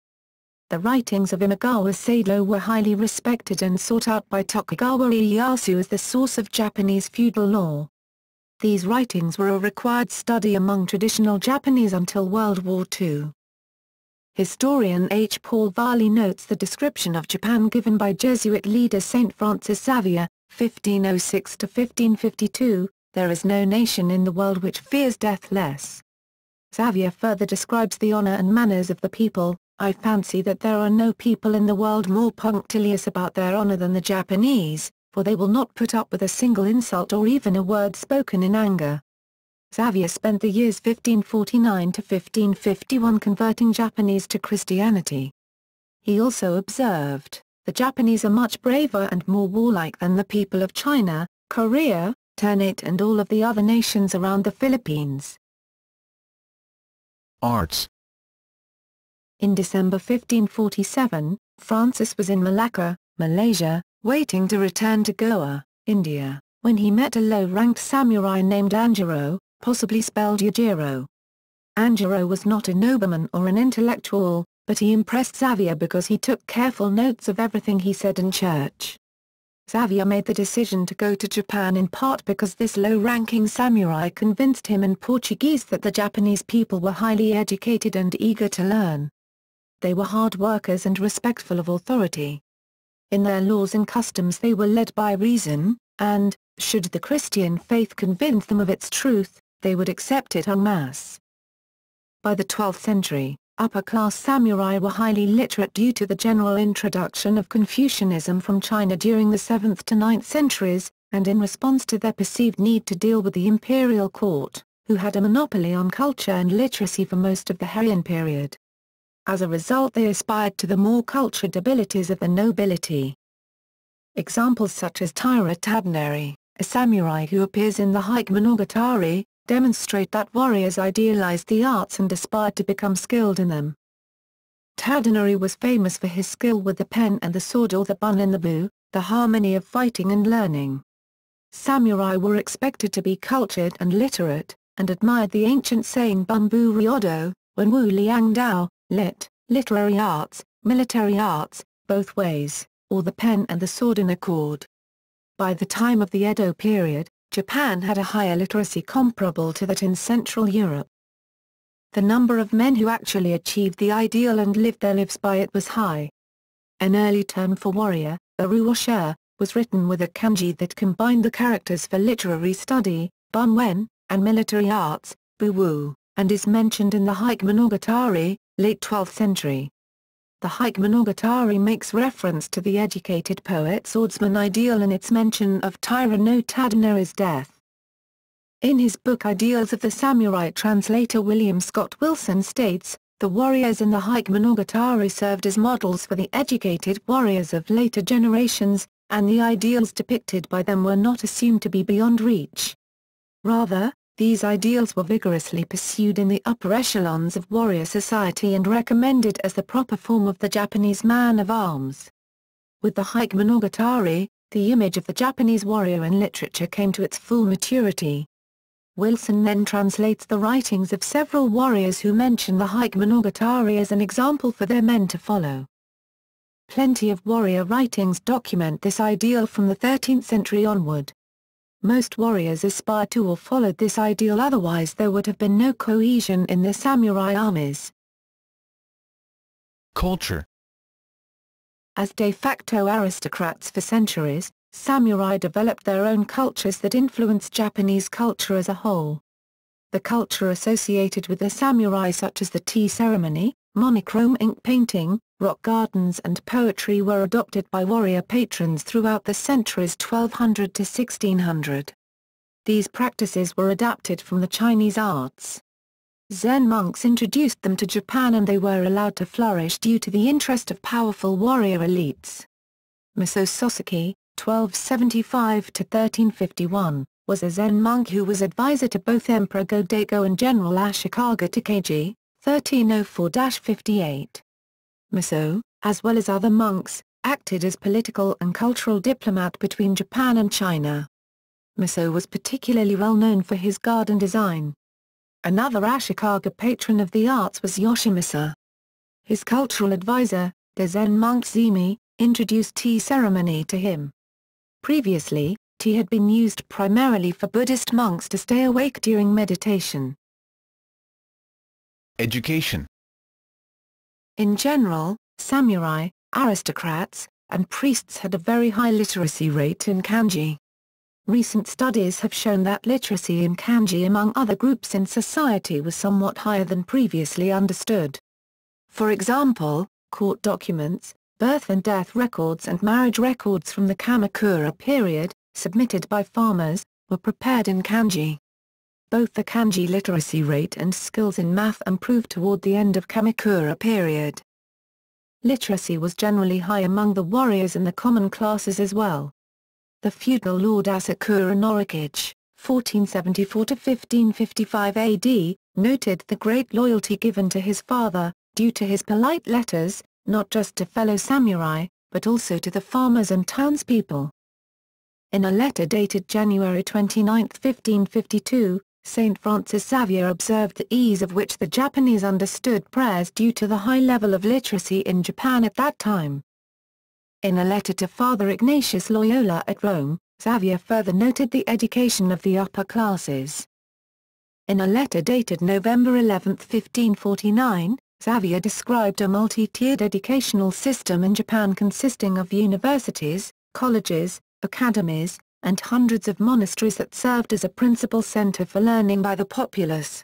The writings of Imagawa Sado were highly respected and sought out by Tokugawa Ieyasu as the source of Japanese feudal law. These writings were a required study among traditional Japanese until World War II. Historian H. Paul Varley notes the description of Japan given by Jesuit leader Saint Francis Xavier, 1506–1552, "There is no nation in the world which fears death less." Xavier further describes the honor and manners of the people. "I fancy that there are no people in the world more punctilious about their honor than the Japanese, for they will not put up with a single insult or even a word spoken in anger." Xavier spent the years 1549 to 1551 converting Japanese to Christianity. He also observed, "The Japanese are much braver and more warlike than the people of China, Korea, Ternate and all of the other nations around the Philippines." Arts. In December 1547, Francis was in Malacca, Malaysia, waiting to return to Goa, India, when he met a low-ranked samurai named Anjiro, possibly spelled Yajiro. Anjiro was not a nobleman or an intellectual, but he impressed Xavier because he took careful notes of everything he said in church. Xavier made the decision to go to Japan in part because this low-ranking samurai convinced him in Portuguese that the Japanese people were highly educated and eager to learn. They were hard workers and respectful of authority. In their laws and customs they were led by reason, and, should the Christian faith convince them of its truth, they would accept it en masse. By the 12th century, upper-class samurai were highly literate due to the general introduction of Confucianism from China during the 7th to 9th centuries, and in response to their perceived need to deal with the imperial court, who had a monopoly on culture and literacy for most of the Heian period. As a result they aspired to the more cultured abilities of the nobility. Examples such as Taira Tadaneri, a samurai who appears in the Heike Monogatari, demonstrate that warriors idealized the arts and aspired to become skilled in them. Tadaneri was famous for his skill with the pen and the sword or the bun in the bu, the harmony of fighting and learning. Samurai were expected to be cultured and literate, and admired the ancient saying Bunbu Ryodo, when Wu Liang Dao, literary arts, military arts, both ways, or the pen and the sword in accord. By the time of the Edo period, Japan had a higher literacy comparable to that in Central Europe. The number of men who actually achieved the ideal and lived their lives by it was high. An early term for warrior, uruosha, was written with a kanji that combined the characters for literary study, bunwen, and military arts, buwu, and is mentioned in the Heike Monogatari, late 12th century. The Heike Monogatari makes reference to the educated poet swordsman ideal in its mention of Taira no Tadaneri's death. In his book Ideals of the Samurai, translator William Scott Wilson states, "The warriors in the Heike Monogatari served as models for the educated warriors of later generations, and the ideals depicted by them were not assumed to be beyond reach. Rather, these ideals were vigorously pursued in the upper echelons of warrior society and recommended as the proper form of the Japanese man of arms." With the Heike Monogatari, the image of the Japanese warrior in literature came to its full maturity. Wilson then translates the writings of several warriors who mention the Heike Monogatari as an example for their men to follow. Plenty of warrior writings document this ideal from the 13th century onward. Most warriors aspired to or followed this ideal, otherwise there would have been no cohesion in the samurai armies. Culture. As de facto aristocrats for centuries, samurai developed their own cultures that influenced Japanese culture as a whole. The culture associated with the samurai, such as the tea ceremony, monochrome ink painting, rock gardens and poetry, were adopted by warrior patrons throughout the centuries 1200 to 1600. These practices were adapted from the Chinese arts. Zen monks introduced them to Japan and they were allowed to flourish due to the interest of powerful warrior elites. Muso Soseki, 1275 to 1351, was a Zen monk who was advisor to both Emperor Go-Daigo and General Ashikaga Takagi, 1304-58. Muso, as well as other monks, acted as political and cultural diplomat between Japan and China. Muso was particularly well known for his garden design. Another Ashikaga patron of the arts was Yoshimasa. His cultural advisor, the Zen monk Zimi, introduced tea ceremony to him. Previously, Tea had been used primarily for Buddhist monks to stay awake during meditation. Education. In general, samurai, aristocrats, and priests had a very high literacy rate in kanji. Recent studies have shown that literacy in kanji among other groups in society was somewhat higher than previously understood. For example, court documents, birth and death records and marriage records from the Kamakura period, submitted by farmers, were prepared in kanji. Both the kanji literacy rate and skills in math improved toward the end of Kamakura period. Literacy was generally high among the warriors and the common classes as well. The feudal lord Asakura Norikage, 1474–1555 AD, noted the great loyalty given to his father, due to his polite letters, not just to fellow samurai, but also to the farmers and townspeople. In a letter dated January 29, 1552, Saint Francis Xavier observed the ease of which the Japanese understood prayers due to the high level of literacy in Japan at that time. In a letter to Father Ignatius Loyola at Rome, Xavier further noted the education of the upper classes. In a letter dated November 11, 1549, Xavier described a multi-tiered educational system in Japan consisting of universities, colleges, academies, and hundreds of monasteries that served as a principal center for learning by the populace.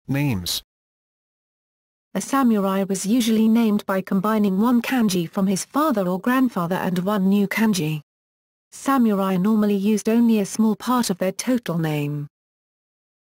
Names. A samurai was usually named by combining one kanji from his father or grandfather and one new kanji. Samurai normally used only a small part of their total name.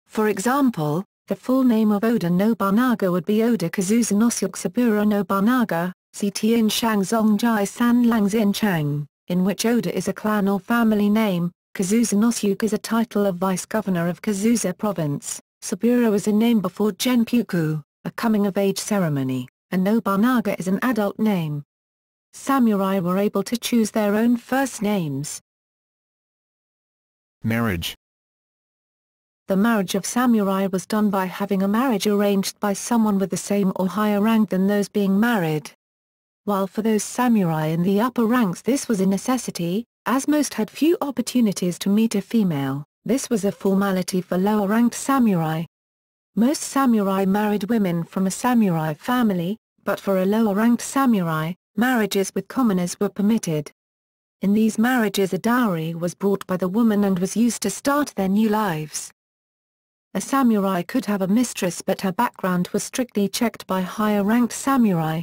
For example, the full name of Oda Nobunaga would be Oda Kazusa Nosuke Saburo Nobunaga, Ctn Shangzongjai San Langzin Chang, in which Oda is a clan or family name, Kazusa Nosuke is a title of vice-governor of Kazusa province, Saburo is a name before Genpuku, a coming-of-age ceremony, and Nobunaga is an adult name. Samurai were able to choose their own first names. Marriage. The marriage of samurai was done by having a marriage arranged by someone with the same or higher rank than those being married. While for those samurai in the upper ranks this was a necessity, as most had few opportunities to meet a female, this was a formality for lower-ranked samurai. Most samurai married women from a samurai family, but for a lower-ranked samurai, marriages with commoners were permitted. In these marriages a dowry was brought by the woman and was used to start their new lives. A samurai could have a mistress but her background was strictly checked by higher-ranked samurai.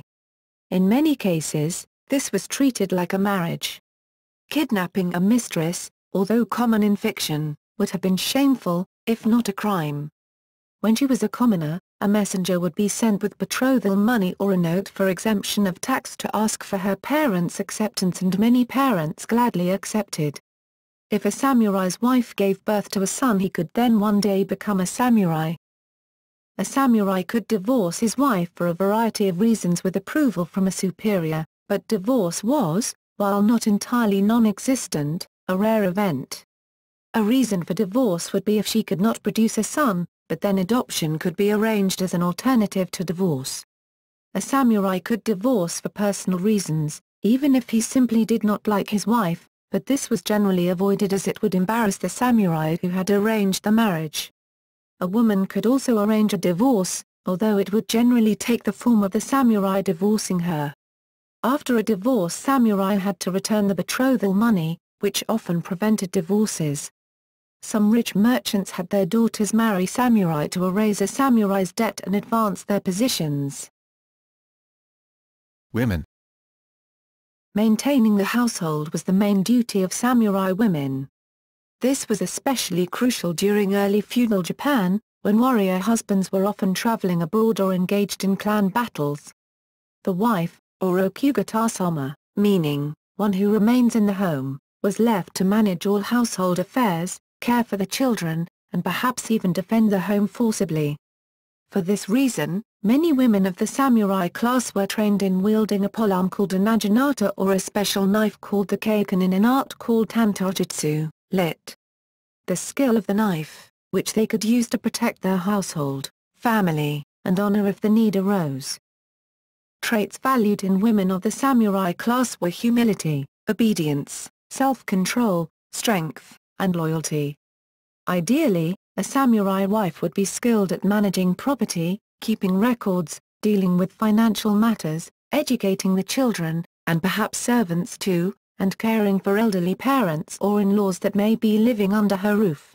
In many cases, this was treated like a marriage. Kidnapping a mistress, although common in fiction, would have been shameful, if not a crime. When she was a commoner, a messenger would be sent with betrothal money or a note for exemption of tax to ask for her parents' acceptance, and many parents gladly accepted. If a samurai's wife gave birth to a son, he could then one day become a samurai. A samurai could divorce his wife for a variety of reasons with approval from a superior, but divorce was, while not entirely non-existent, a rare event. A reason for divorce would be if she could not produce a son, but then adoption could be arranged as an alternative to divorce. A samurai could divorce for personal reasons, even if he simply did not like his wife, but this was generally avoided as it would embarrass the samurai who had arranged the marriage. A woman could also arrange a divorce, although it would generally take the form of the samurai divorcing her. After a divorce, samurai had to return the betrothal money, which often prevented divorces. Some rich merchants had their daughters marry samurai to erase a samurai's debt and advance their positions. Women. Maintaining the household was the main duty of samurai women. This was especially crucial during early feudal Japan, when warrior husbands were often traveling abroad or engaged in clan battles. The wife, or okugatasama, meaning, one who remains in the home, was left to manage all household affairs, care for the children, and perhaps even defend the home forcibly. For this reason, many women of the samurai class were trained in wielding a polearm called a naginata or a special knife called the kaiken in an art called tantojutsu, lit. The skill of the knife, which they could use to protect their household, family, and honor if the need arose. Traits valued in women of the samurai class were humility, obedience, self-control, strength, and loyalty. Ideally, a samurai wife would be skilled at managing property, keeping records, dealing with financial matters, educating the children, and perhaps servants too, and caring for elderly parents or in-laws that may be living under her roof.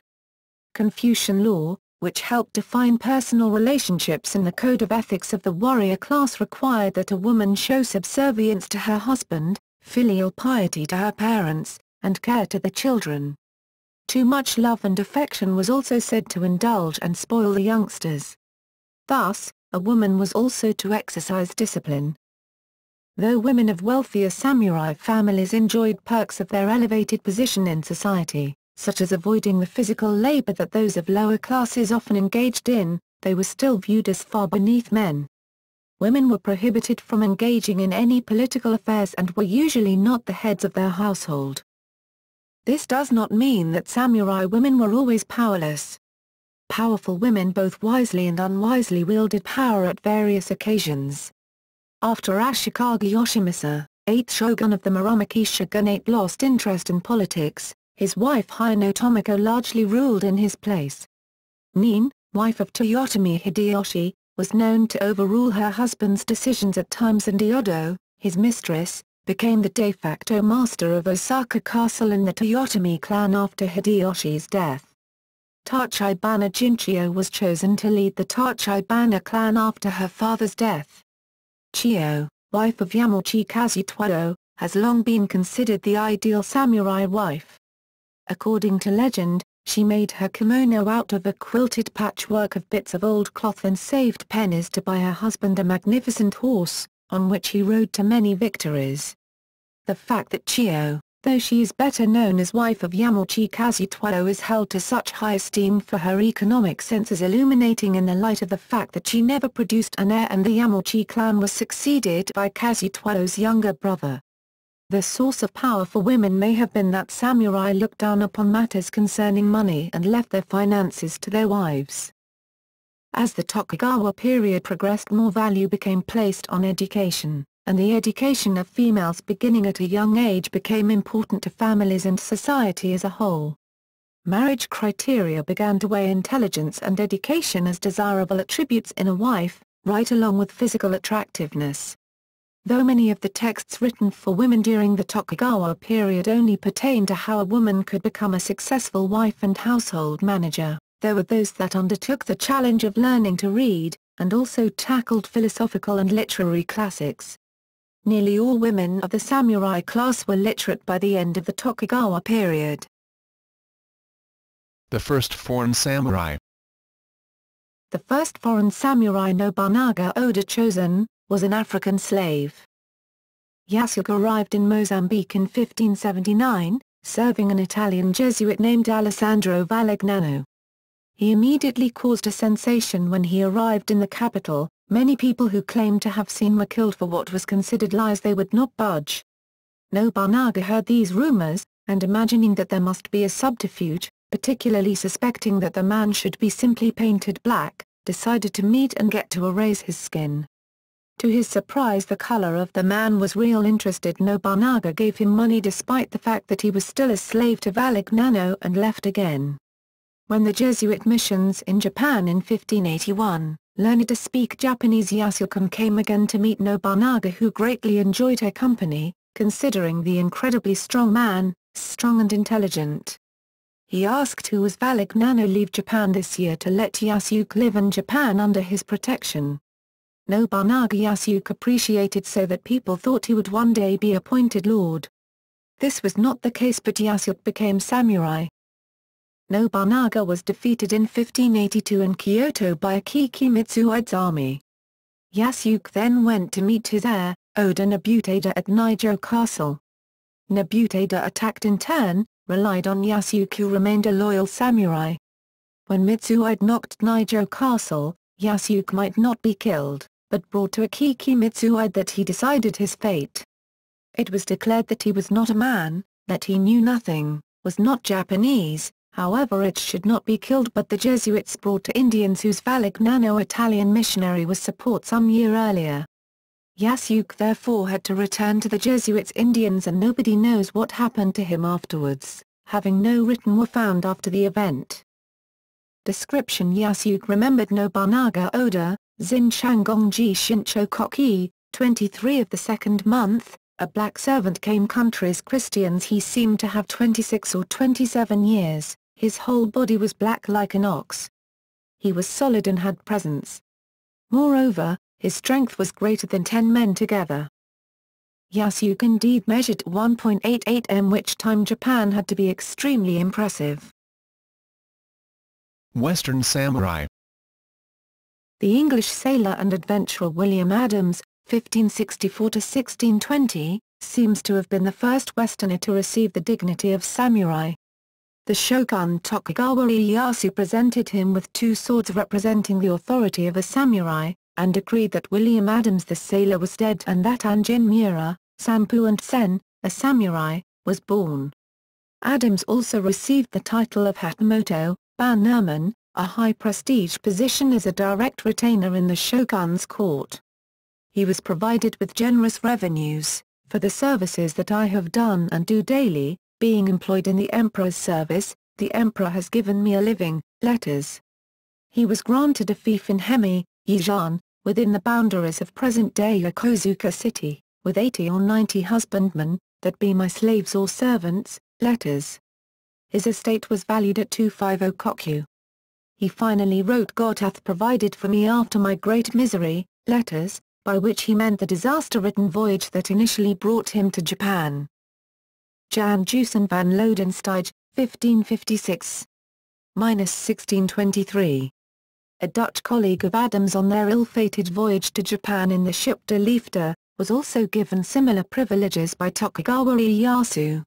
Confucian law, which helped define personal relationships in the code of ethics of the warrior class, required that a woman show subservience to her husband, filial piety to her parents, and care to the children. Too much love and affection was also said to indulge and spoil the youngsters. Thus, a woman was also to exercise discipline. Though women of wealthier samurai families enjoyed perks of their elevated position in society, such as avoiding the physical labor that those of lower classes often engaged in, they were still viewed as far beneath men. Women were prohibited from engaging in any political affairs and were usually not the heads of their household. This does not mean that samurai women were always powerless. Powerful women both wisely and unwisely wielded power at various occasions. After Ashikaga Yoshimasa, 8th shogun of the Muromachi shogunate, lost interest in politics, his wife Hino Tomiko largely ruled in his place. Nin, wife of Toyotomi Hideyoshi, was known to overrule her husband's decisions at times, and Iodo, his mistress, became the de facto master of Osaka Castle in the Toyotomi clan after Hideyoshi's death. Tachibana Jinchio was chosen to lead the Tachibana clan after her father's death. Chiyo, wife of Yamachi Kazutoyo, has long been considered the ideal samurai wife. According to legend, she made her kimono out of a quilted patchwork of bits of old cloth and saved pennies to buy her husband a magnificent horse, on which he rode to many victories. The fact that Chiyo, though she is better known as wife of Yamachi Kazutoyo, is held to such high esteem for her economic sense is illuminating in the light of the fact that she never produced an heir and the Yamachi clan was succeeded by Kazutoyo's younger brother. The source of power for women may have been that samurai looked down upon matters concerning money and left their finances to their wives. As the Tokugawa period progressed, more value became placed on education, and the education of females beginning at a young age became important to families and society as a whole. Marriage criteria began to weigh intelligence and education as desirable attributes in a wife, right along with physical attractiveness. Though many of the texts written for women during the Tokugawa period only pertain to how a woman could become a successful wife and household manager, there were those that undertook the challenge of learning to read, and also tackled philosophical and literary classics. Nearly all women of the samurai class were literate by the end of the Tokugawa period. The first foreign samurai. The first foreign samurai, Nobunaga Oda Chosen, was an African slave. Yasuke arrived in Mozambique in 1579, serving an Italian Jesuit named Alessandro Valignano. He immediately caused a sensation when he arrived in the capital. Many people who claimed to have seen were killed for what was considered lies. They would not budge. Nobunaga heard these rumors, and imagining that there must be a subterfuge, particularly suspecting that the man should be simply painted black, decided to meet and get to erase his skin. To his surprise, the color of the man was real. Interested, Nobunaga gave him money despite the fact that he was still a slave to Valignano and left again. When the Jesuit missions in Japan in 1581, learned to speak Japanese, Yasuke came again to meet Nobunaga, who greatly enjoyed her company, considering the incredibly strong man, strong and intelligent. He asked who was Valignano leave Japan this year to let Yasuke live in Japan under his protection. Nobunaga Yasuke appreciated so that people thought he would one day be appointed lord. This was not the case, but Yasuke became samurai. Nobunaga was defeated in 1582 in Kyoto by Akiki Mitsuide's army. Yasuke then went to meet his heir, Oda Nobutada, at Nijo Castle. Nobutada attacked in turn, relied on Yasuke, who remained a loyal samurai. When Mitsuide knocked Nijo Castle, Yasuke might not be killed, but brought to Akiki Mitsuide that he decided his fate. It was declared that he was not a man, that he knew nothing, was not Japanese. However, it should not be killed, but the Jesuits brought to Indians whose Valignano Italian missionary was support some year earlier. Yasuke therefore had to return to the Jesuits Indians and nobody knows what happened to him afterwards, having no written were found after the event. Description: Yasuke remembered Nobunaga Oda, Zin Shangongji Shincho Koki, 23 of the second month, a black servant came country's Christians. He seemed to have 26 or 27 years, his whole body was black like an ox. He was solid and had presence. Moreover, his strength was greater than 10 men together. Yasuke indeed measured 1.88 m, which time Japan had to be extremely impressive. Western samurai. The English sailor and adventurer William Adams, 1564–1620, seems to have been the first Westerner to receive the dignity of samurai. The shogun Tokugawa Ieyasu presented him with 2 swords representing the authority of a samurai, and decreed that William Adams the sailor was dead and that Anjin Miura, Sanpu and Sen, a samurai, was born. Adams also received the title of Hatamoto, Bannerman, a high prestige position as a direct retainer in the shogun's court. He was provided with generous revenues, "for the services that I have done and do daily, being employed in the emperor's service, the emperor has given me a living." Letters. He was granted a fief in Hemi, Yijan, within the boundaries of present-day Yokosuka City, with 80 or 90 husbandmen, "that be my slaves or servants." Letters. His estate was valued at 250 koku. He finally wrote, "God hath provided for me after my great misery." Letters, by which he meant the disaster-ridden voyage that initially brought him to Japan. Jan Jussen van Lodensteig, 1556–1623. A Dutch colleague of Adams on their ill-fated voyage to Japan in the ship De Liefde, was also given similar privileges by Tokugawa Ieyasu.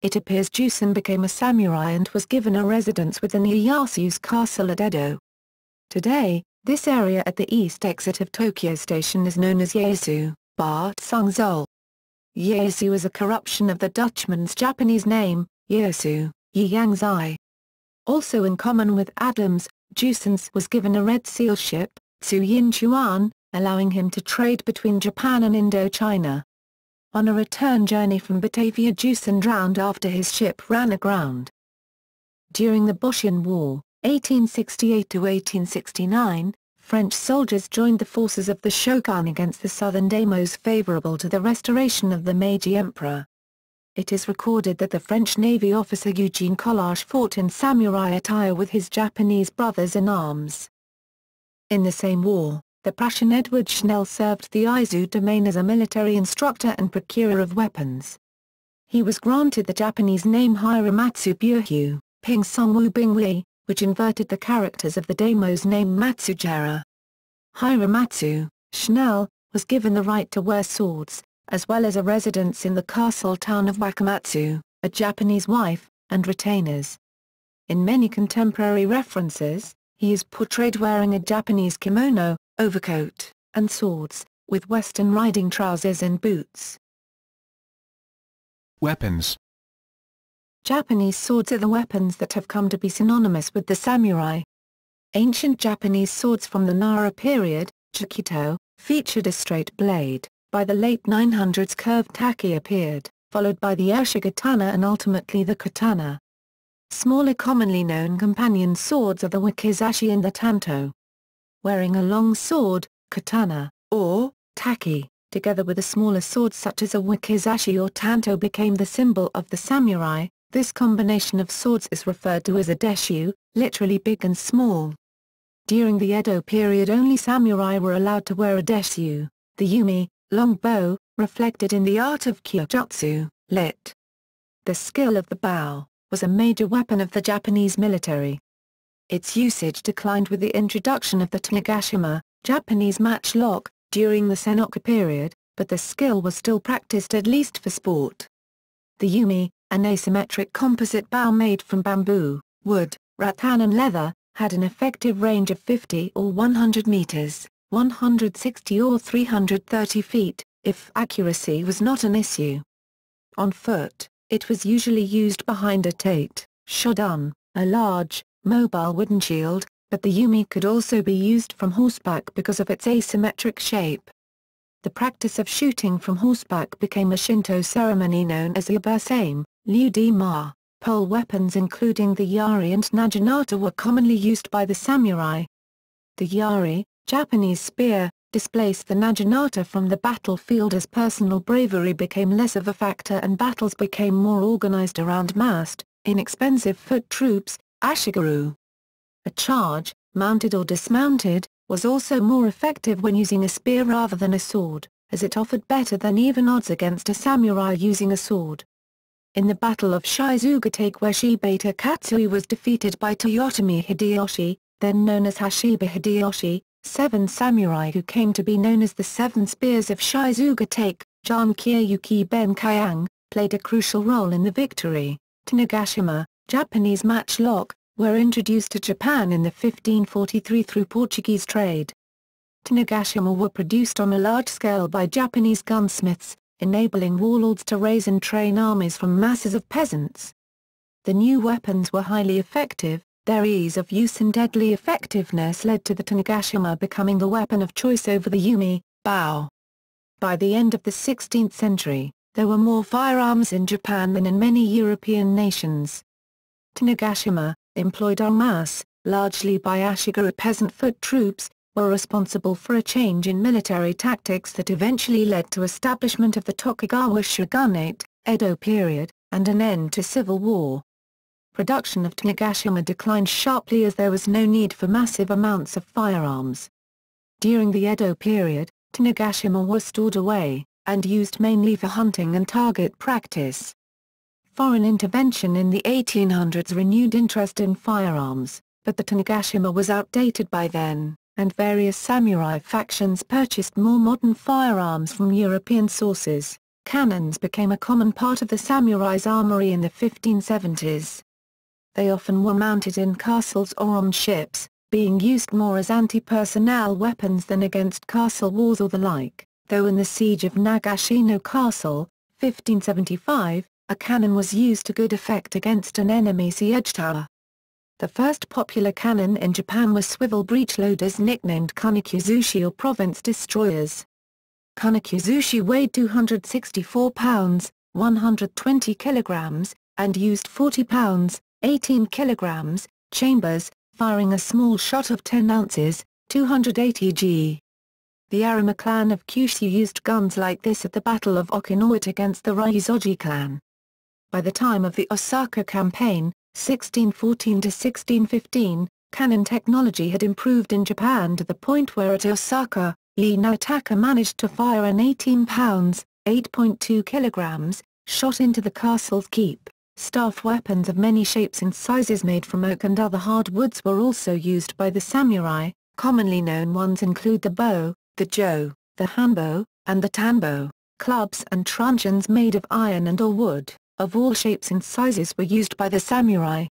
It appears Jussen became a samurai and was given a residence within Ieyasu's castle at Edo. Today, this area at the east exit of Tokyo Station is known as Ieyasu, Bad Sungzol. Ieyasu is a corruption of the Dutchman's Japanese name, Ieyasu, Yiyangzai. Also in common with Adams, Jussen was given a Red Seal ship, Tsuyin Chuan, allowing him to trade between Japan and Indochina. On a return journey from Batavia, Jussen drowned after his ship ran aground. During the Boshin War, 1868–1869, French soldiers joined the forces of the shogun against the southern daimyos favorable to the restoration of the Meiji Emperor. It is recorded that the French Navy officer Eugene Collage fought in samurai attire with his Japanese brothers-in-arms. In the same war, the Prussian Edward Schnell served the Izu domain as a military instructor and procurer of weapons. He was granted the Japanese name Hiramatsu Byuhu, Ping Songwu Binghui, which inverted the characters of the daimyo's name Matsujira. Hiramatsu, Schnell, was given the right to wear swords, as well as a residence in the castle town of Wakamatsu, a Japanese wife, and retainers. In many contemporary references, he is portrayed wearing a Japanese kimono, overcoat, and swords, with Western riding trousers and boots. Weapons. Japanese swords are the weapons that have come to be synonymous with the samurai. Ancient Japanese swords from the Nara period, Chikito, featured a straight blade. By the late 900s curved taki appeared, followed by the Uchigatana and ultimately the katana. Smaller commonly known companion swords are the wakizashi and the tanto. Wearing a long sword, katana, or taki, together with a smaller sword such as a wakizashi or tanto became the symbol of the samurai. This combination of swords is referred to as a deshu, literally big and small. During the Edo period only samurai were allowed to wear a deshu, the yumi, long bow, reflected in the art of kyojutsu, lit. The skill of the bow, was a major weapon of the Japanese military. Its usage declined with the introduction of the Tanegashima, Japanese matchlock, during the Sengoku period, but the skill was still practiced at least for sport. The yumi, an asymmetric composite bow made from bamboo, wood, rattan and leather, had an effective range of 50 or 100 meters, 160 or 330 feet, if accuracy was not an issue. On foot, it was usually used behind a tate, shodun, a large, mobile wooden shield, but the yumi could also be used from horseback because of its asymmetric shape. the practice of shooting from horseback became a Shinto ceremony known as yabusaime, liu-di-ma. Pole weapons including the yari and naginata were commonly used by the samurai. The yari, Japanese spear, displaced the naginata from the battlefield as personal bravery became less of a factor and battles became more organized around massed, inexpensive foot troops, ashigaru. A charge, mounted or dismounted, was also more effective when using a spear rather than a sword, as it offered better than even odds against a samurai using a sword. In the Battle of Shizugatake where Shibata Katsui was defeated by Toyotomi Hideyoshi, then known as Hashiba Hideyoshi, 7 samurai who came to be known as the Seven Spears of Shizugatake, Jan Kiyuki Ben Kyang, played a crucial role in the victory. Tanegashima, Japanese matchlock, were introduced to Japan in the 1543 through Portuguese trade. Tanegashima were produced on a large scale by Japanese gunsmiths, enabling warlords to raise and train armies from masses of peasants. The new weapons were highly effective, their ease of use and deadly effectiveness led to the Tanegashima becoming the weapon of choice over the yumi, bow. By the end of the 16th century, there were more firearms in Japan than in many European nations. Tanegashima, employed en masse, largely by ashigaru peasant foot troops, were responsible for a change in military tactics that eventually led to establishment of the Tokugawa Shogunate, Edo period, and an end to civil war. Production of Tanegashima declined sharply as there was no need for massive amounts of firearms. During the Edo period, Tanegashima were stored away, and used mainly for hunting and target practice. Foreign intervention in the 1800s renewed interest in firearms, but the Tanegashima was outdated by then, and various samurai factions purchased more modern firearms from European sources. Cannons became a common part of the samurai's armory in the 1570s. They often were mounted in castles or on ships, being used more as anti-personnel weapons than against castle walls or the like, though in the siege of Nagashino Castle, 1575, a cannon was used to good effect against an enemy siege tower. The first popular cannon in Japan were swivel breech-loaders nicknamed kunikuzushi or province destroyers. Kunikuzushi weighed 264 pounds, 120 kilograms, and used 40 pounds, 18 kilograms, chambers, firing a small shot of 10 ounces, 280 g. The Arima clan of Kyushu used guns like this at the Battle of Okinawa against the Ryuzoji clan. By the time of the Osaka campaign, 1614–1615, cannon technology had improved in Japan to the point where at Osaka, Lee Noitaka managed to fire an 18 pounds, 8.2 kilograms, shot into the castle's keep. Staff weapons of many shapes and sizes made from oak and other hardwoods were also used by the samurai. Commonly known ones include the bow, the jo, the hanbo, and the tanbo. Clubs and truncheons made of iron and/or wood, of all shapes and sizes, were used by the samurai.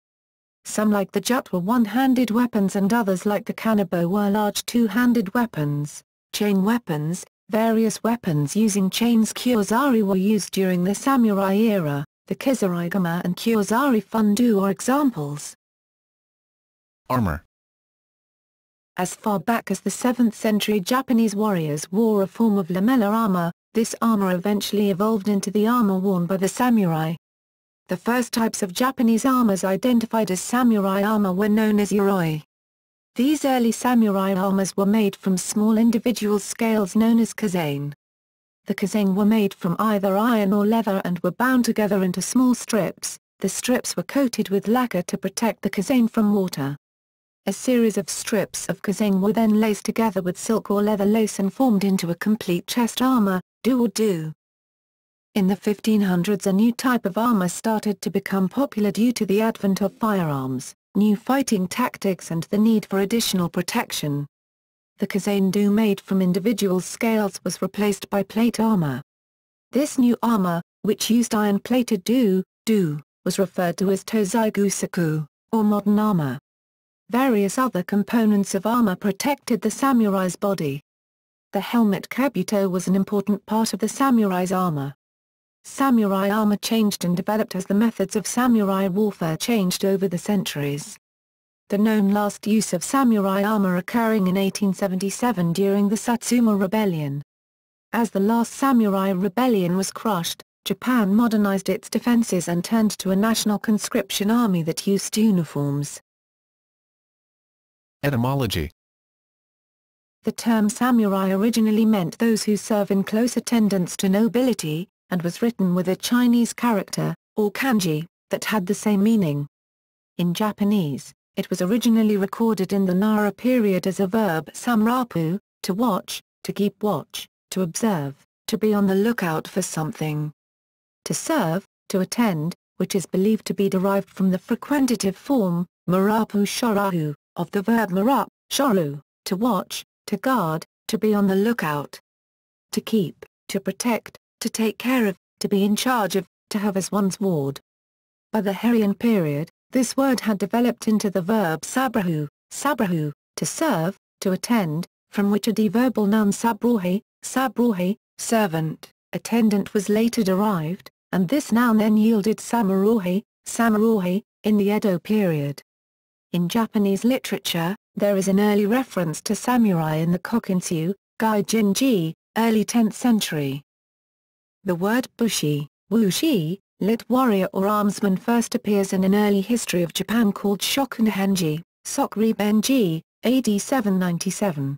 Some like the jut were one-handed weapons and others like the kanabo were large two-handed weapons. Chain weapons, various weapons using chains kyozari were used during the samurai era. The kizurigama and kyozari fundu are examples. Armor. As far back as the 7th century, Japanese warriors wore a form of lamellar armor. This armor eventually evolved into the armor worn by the samurai. The first types of Japanese armors identified as samurai armor were known as yoroi. These early samurai armors were made from small individual scales known as kazane. The kazane were made from either iron or leather and were bound together into small strips. The strips were coated with lacquer to protect the kazane from water. A series of strips of kazane were then laced together with silk or leather lace and formed into a complete chest armor, do or do. In the 1500s, a new type of armor started to become popular due to the advent of firearms, new fighting tactics and the need for additional protection. The kazane do made from individual scales was replaced by plate armor. This new armor, which used iron-plated do, was referred to as tozaigusaku, or modern armor. Various other components of armor protected the samurai's body. The helmet kabuto was an important part of the samurai's armor. Samurai armor changed and developed as the methods of samurai warfare changed over the centuries. The known last use of samurai armor occurring in 1877 during the Satsuma Rebellion. As the last samurai rebellion was crushed, Japan modernized its defenses and turned to a national conscription army that used uniforms. Etymology. The term samurai originally meant those who serve in close attendance to nobility, and was written with a Chinese character, or kanji, that had the same meaning. In Japanese, it was originally recorded in the Nara period as a verb samurapu, to watch, to keep watch, to observe, to be on the lookout for something. To serve, to attend, which is believed to be derived from the frequentative form, murapu shorahu, of the verb mura, shoru, to watch, to guard, to be on the lookout. To keep, to protect, to take care of, to be in charge of, to have as one's ward. By the Heian period, this word had developed into the verb saburau, to serve, to attend, from which a deverbal noun saburai, servant, attendant was later derived, and this noun then yielded samurai, in the Edo period. In Japanese literature, there is an early reference to samurai in the Kokin Wakashū, early 10th century. The word bushi, wushi, lit warrior or armsman first appears in an early history of Japan called Shogunate, Benji, AD 797.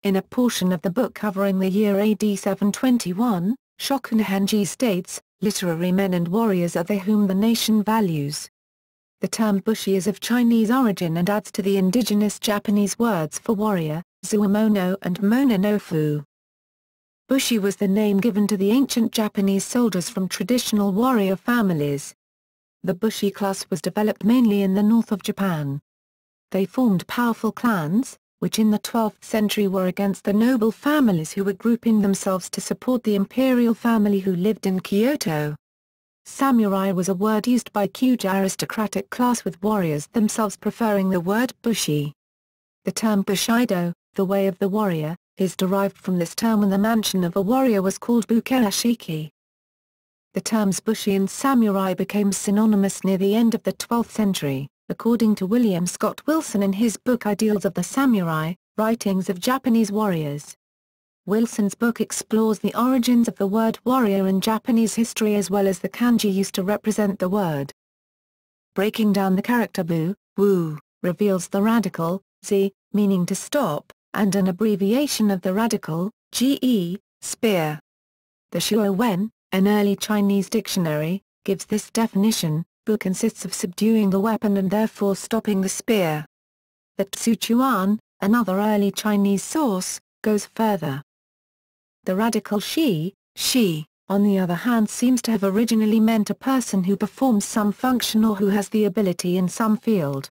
In a portion of the book covering the year AD 721, Shogunate states, literary men and warriors are they whom the nation values. The term bushi is of Chinese origin and adds to the indigenous Japanese words for warrior, zuamono and mononofu. Bushi was the name given to the ancient Japanese soldiers from traditional warrior families. The bushi class was developed mainly in the north of Japan. They formed powerful clans, which in the 12th century were against the noble families who were grouping themselves to support the imperial family who lived in Kyoto. Samurai was a word used by Kyuja aristocratic class with warriors themselves preferring the word bushi. The term bushido, the way of the warrior, is derived from this term when the mansion of a warrior was called buke. The terms bushi and samurai became synonymous near the end of the 12th century, according to William Scott Wilson in his book Ideals of the Samurai, Writings of Japanese Warriors. Wilson's book explores the origins of the word warrior in Japanese history as well as the kanji used to represent the word. Breaking down the character wu, reveals the radical, zi, meaning to stop, and an abbreviation of the radical, ge, spear. The Shuowen, an early Chinese dictionary, gives this definition: bu consists of subduing the weapon and therefore stopping the spear. The Tsuchuan, another early Chinese source, goes further. The radical shi, on the other hand seems to have originally meant a person who performs some function or who has the ability in some field.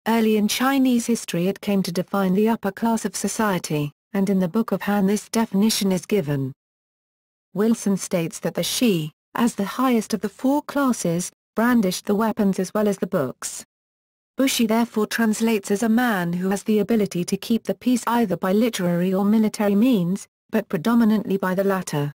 Early in Chinese history it came to define the upper class of society, and in the Book of Han this definition is given. Wilson states that the shi, as the highest of the four classes, brandished the weapons as well as the books. Bushi therefore translates as a man who has the ability to keep the peace either by literary or military means, but predominantly by the latter.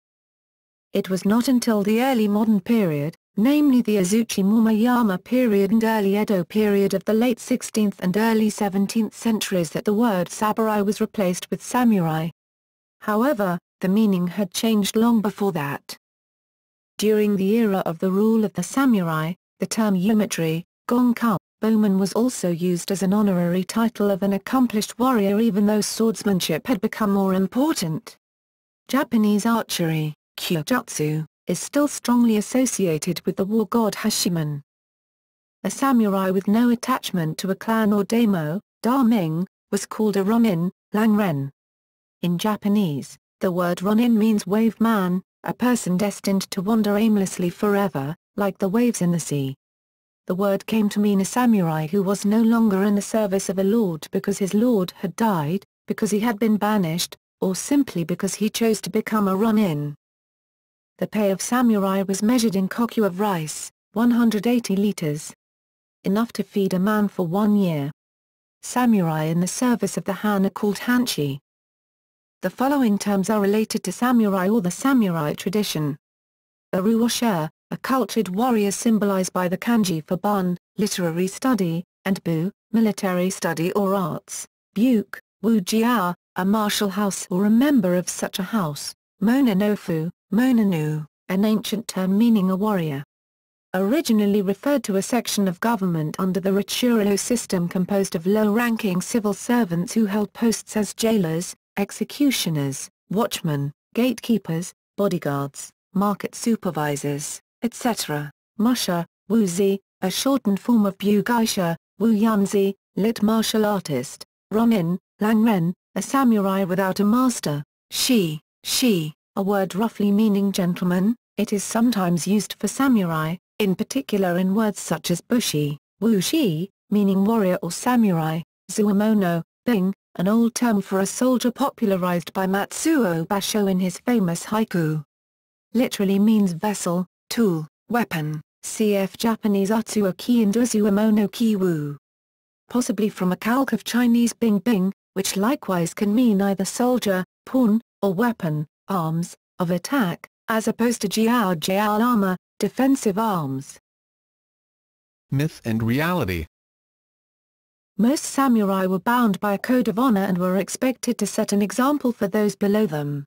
It was not until the early modern period, namely the Azuchi Momoyama period and early Edo period of the late 16th and early 17th centuries that the word saburai was replaced with samurai. However, the meaning had changed long before that. During the era of the rule of the samurai, the term yumitri, gonkan, bowman was also used as an honorary title of an accomplished warrior even though swordsmanship had become more important. Japanese archery, kyujutsu, is still strongly associated with the war god Hachiman. A samurai with no attachment to a clan or daimyo, daming, was called a ronin, langren. In Japanese, the word ronin means wave man, a person destined to wander aimlessly forever, like the waves in the sea. The word came to mean a samurai who was no longer in the service of a lord because his lord had died, because he had been banished, or simply because he chose to become a ronin. The pay of samurai was measured in koku of rice, 180 liters. Enough to feed a man for 1 year. Samurai in the service of the Han are called hanshi. The following terms are related to samurai or the samurai tradition. Aruosha, a cultured warrior symbolized by the kanji for bun, literary study, and bu, military study or arts, buke, wujiao, a martial house or a member of such a house. Mononofu, mononu, an ancient term meaning a warrior. Originally referred to a section of government under the Ritsuro system composed of low-ranking civil servants who held posts as jailers, executioners, watchmen, gatekeepers, bodyguards, market supervisors, etc. Musha, wuzi, a shortened form of bugeisha, wuyunzi, lit martial artist, ronin, langren, a samurai without a master, shi, a word roughly meaning gentleman. It is sometimes used for samurai, in particular in words such as bushi, wushi, meaning warrior or samurai, zuamono, bing, an old term for a soldier popularized by Matsuo Basho in his famous haiku. Literally means vessel, tool, weapon, cf. Japanese utsuo ki and uzuamono ki wu. Possibly from a calque of Chinese bing bing, which likewise can mean either soldier, pawn, or weapon, arms, of attack, as opposed to jiao armor, defensive arms. Myth and reality. Most samurai were bound by a code of honor and were expected to set an example for those below them.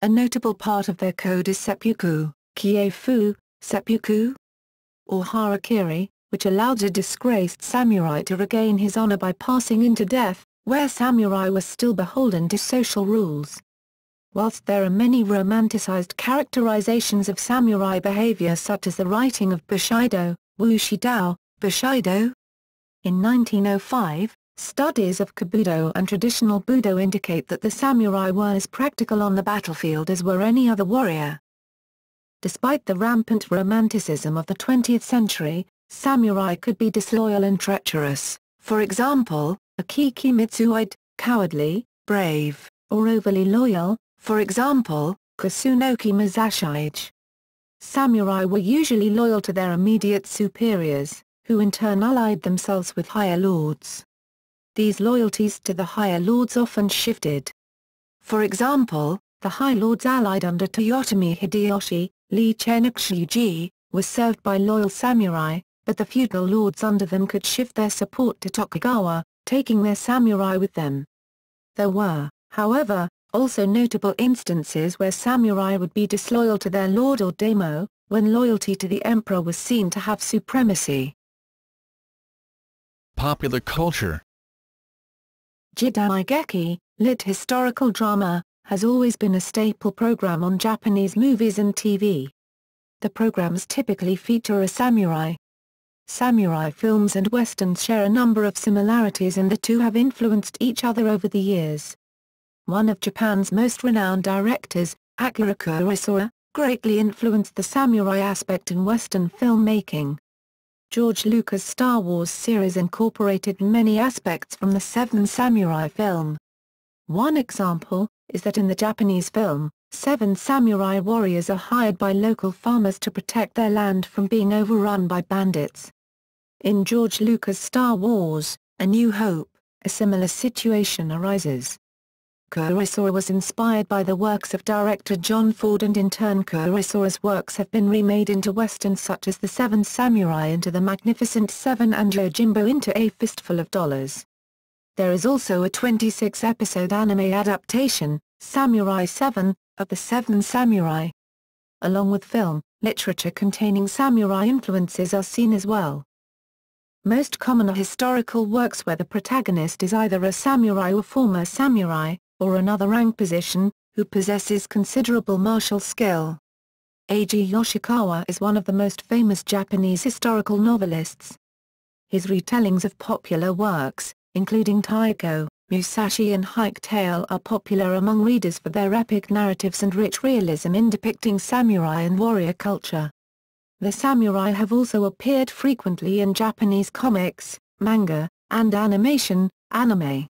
A notable part of their code is seppuku, kiefu, seppuku, or harakiri, which allowed a disgraced samurai to regain his honor by passing into death, where samurai were still beholden to social rules. Whilst there are many romanticized characterizations of samurai behavior such as the writing of Bushido, Wushidao, Bushido. In 1905, studies of Kabuto and traditional Budo indicate that the samurai were as practical on the battlefield as were any other warrior. Despite the rampant romanticism of the 20th century, samurai could be disloyal and treacherous, for example, akiki mitsuide, cowardly, brave, or overly loyal, for example, Kusunoki Masashige. Samurai were usually loyal to their immediate superiors, who in turn allied themselves with higher lords. These loyalties to the higher lords often shifted. For example, the high lords allied under Toyotomi Hideyoshi, Lee Chenoukshuji, were served by loyal samurai, but the feudal lords under them could shift their support to Tokugawa, taking their samurai with them. There were, however, also notable instances where samurai would be disloyal to their lord or daimyo, when loyalty to the emperor was seen to have supremacy. Popular culture. Jidaigeki, lit historical drama, has always been a staple program on Japanese movies and TV. The programs typically feature a samurai. Samurai films and westerns share a number of similarities and the two have influenced each other over the years. One of Japan's most renowned directors, Akira Kurosawa, greatly influenced the samurai aspect in Western filmmaking. George Lucas' Star Wars series incorporated many aspects from the Seven Samurai film. One example is that in the Japanese film, 7 samurai warriors are hired by local farmers to protect their land from being overrun by bandits. In George Lucas' Star Wars, A New Hope, a similar situation arises. Kurosawa was inspired by the works of director John Ford and in turn Kurosawa's works have been remade into westerns such as The Seven Samurai into The Magnificent Seven and Yojimbo into A Fistful of Dollars. There is also a 26-episode anime adaptation, Samurai 7, of The Seven Samurai. Along with film, literature containing samurai influences are seen as well. Most common are historical works where the protagonist is either a samurai or former samurai, or another rank position, who possesses considerable martial skill. Eiji Yoshikawa is one of the most famous Japanese historical novelists. His retellings of popular works, including Taiko, Musashi and Hike Tale are popular among readers for their epic narratives and rich realism in depicting samurai and warrior culture. The samurai have also appeared frequently in Japanese comics, manga, and animation, anime.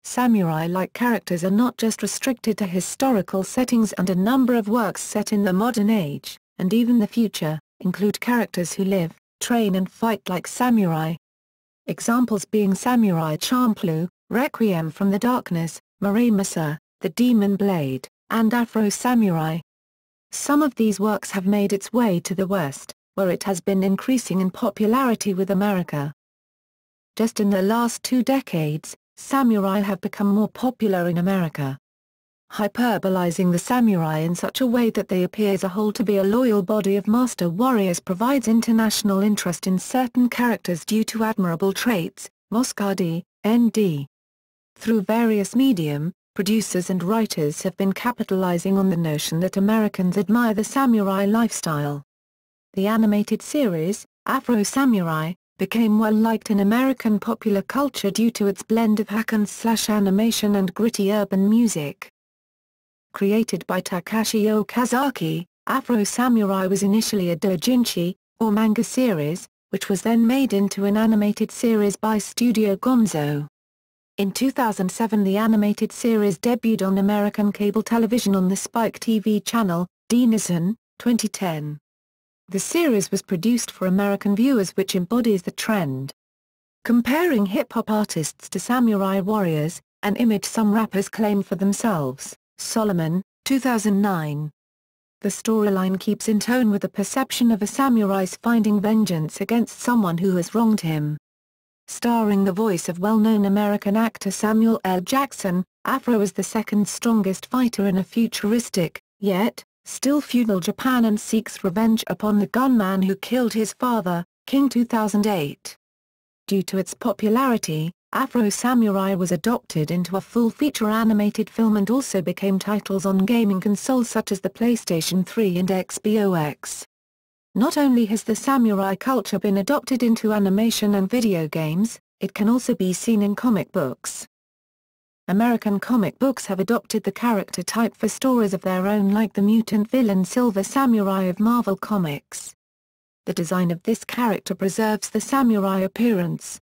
Samurai-like characters are not just restricted to historical settings, and a number of works set in the modern age, and even the future, include characters who live, train and fight like samurai. Examples being Samurai Champloo, Requiem from the Darkness, Muramasa, The Demon Blade, and Afro Samurai. Some of these works have made its way to the West, where it has been increasing in popularity with America. Just in the last 2 decades, samurai have become more popular in America. Hyperbolizing the samurai in such a way that they appear as a whole to be a loyal body of master warriors provides international interest in certain characters due to admirable traits, Moscadi, N.D. Through various medium, producers and writers have been capitalizing on the notion that Americans admire the samurai lifestyle. The animated series, Afro Samurai, became well-liked in American popular culture due to its blend of hack-and-slash animation and gritty urban music. Created by Takashi Okazaki, Afro Samurai was initially a doujinshi, or manga series, which was then made into an animated series by Studio Gonzo. In 2007 the animated series debuted on American cable television on the Spike TV channel, Denison, 2010. The series was produced for American viewers which embodies the trend. Comparing hip-hop artists to samurai warriors, an image some rappers claim for themselves. Solomon, 2009. The storyline keeps in tone with the perception of a samurai's finding vengeance against someone who has wronged him. Starring the voice of well-known American actor Samuel L. Jackson, Afro is the second strongest fighter in a futuristic, yet, still feudal Japan and seeks revenge upon the gunman who killed his father, King 2008. Due to its popularity, Afro Samurai was adopted into a full-feature animated film and also became titles on gaming consoles such as the PlayStation 3 and Xbox. Not only has the samurai culture been adopted into animation and video games, it can also be seen in comic books. American comic books have adopted the character type for stories of their own like the mutant villain Silver Samurai of Marvel Comics. The design of this character preserves the samurai appearance.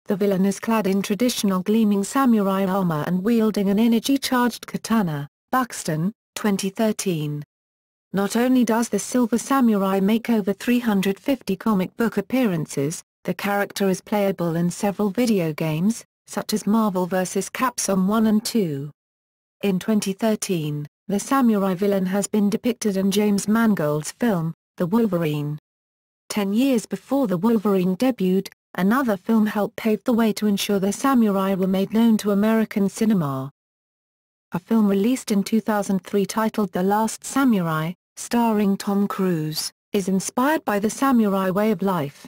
The villain is clad in traditional gleaming samurai armor and wielding an energy-charged katana. Buxton, 2013. Not only does the Silver Samurai make over 350 comic book appearances, the character is playable in several video games, such as Marvel vs. Capcom 1 and 2. In 2013, the samurai villain has been depicted in James Mangold's film, The Wolverine. 10 years before The Wolverine debuted, another film helped pave the way to ensure the samurai were made known to American cinema. A film released in 2003 titled The Last Samurai, starring Tom Cruise, is inspired by the samurai way of life.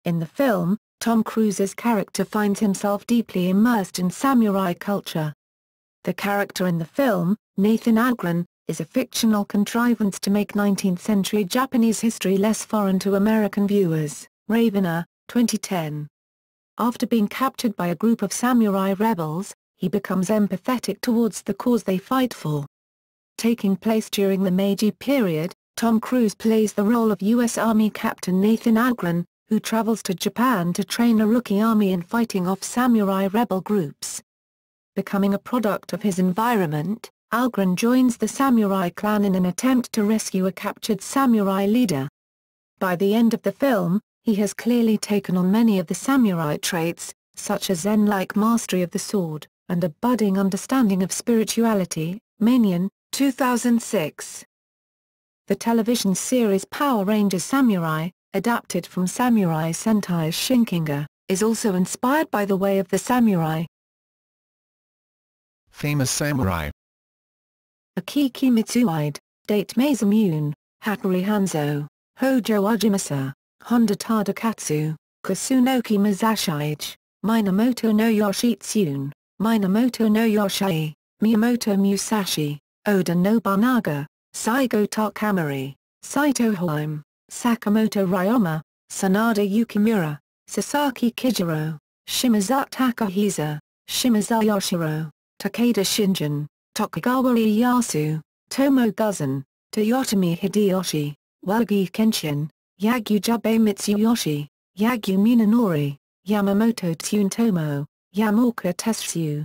In the film, Tom Cruise's character finds himself deeply immersed in samurai culture. The character in the film, Nathan Agron, is a fictional contrivance to make 19th-century Japanese history less foreign to American viewers. Ravener, 2010. After being captured by a group of samurai rebels, he becomes empathetic towards the cause they fight for. Taking place during the Meiji period, Tom Cruise plays the role of U.S. Army Captain Nathan Agron, who travels to Japan to train a rookie army in fighting off samurai rebel groups. Becoming a product of his environment, Agron joins the samurai clan in an attempt to rescue a captured samurai leader. By the end of the film, he has clearly taken on many of the samurai traits, such as zen-like mastery of the sword, and a budding understanding of spirituality. Manion, 2006. The television series Power Rangers Samurai, adapted from Samurai Sentai's Shinkinga, is also inspired by the way of the samurai. Famous samurai. Akiki Mitsuide, Date Masamune, Hattori Hanzo, Hojo Ujimasa, Honda Tadakatsu, Kasunoki Masashige, Minamoto no Yoshitsune, Minamoto no Yoshii, Miyamoto Musashi, Oda Nobunaga, Saigo Takamori, Saito Hoime, Sakamoto Ryoma, Sanada Yukimura, Sasaki Kijiro, Shimazu Takahisa, Shimazu Yoshiro, Takeda Shinjin, Tokugawa Ieyasu, Tomo Guzan, Toyotomi Hideyoshi, Wagi Kenshin, Yagyu Jubei Mitsuyoshi, Yagyu Minanori, Yamamoto Tsunetomo, Yamaoka Tetsuya,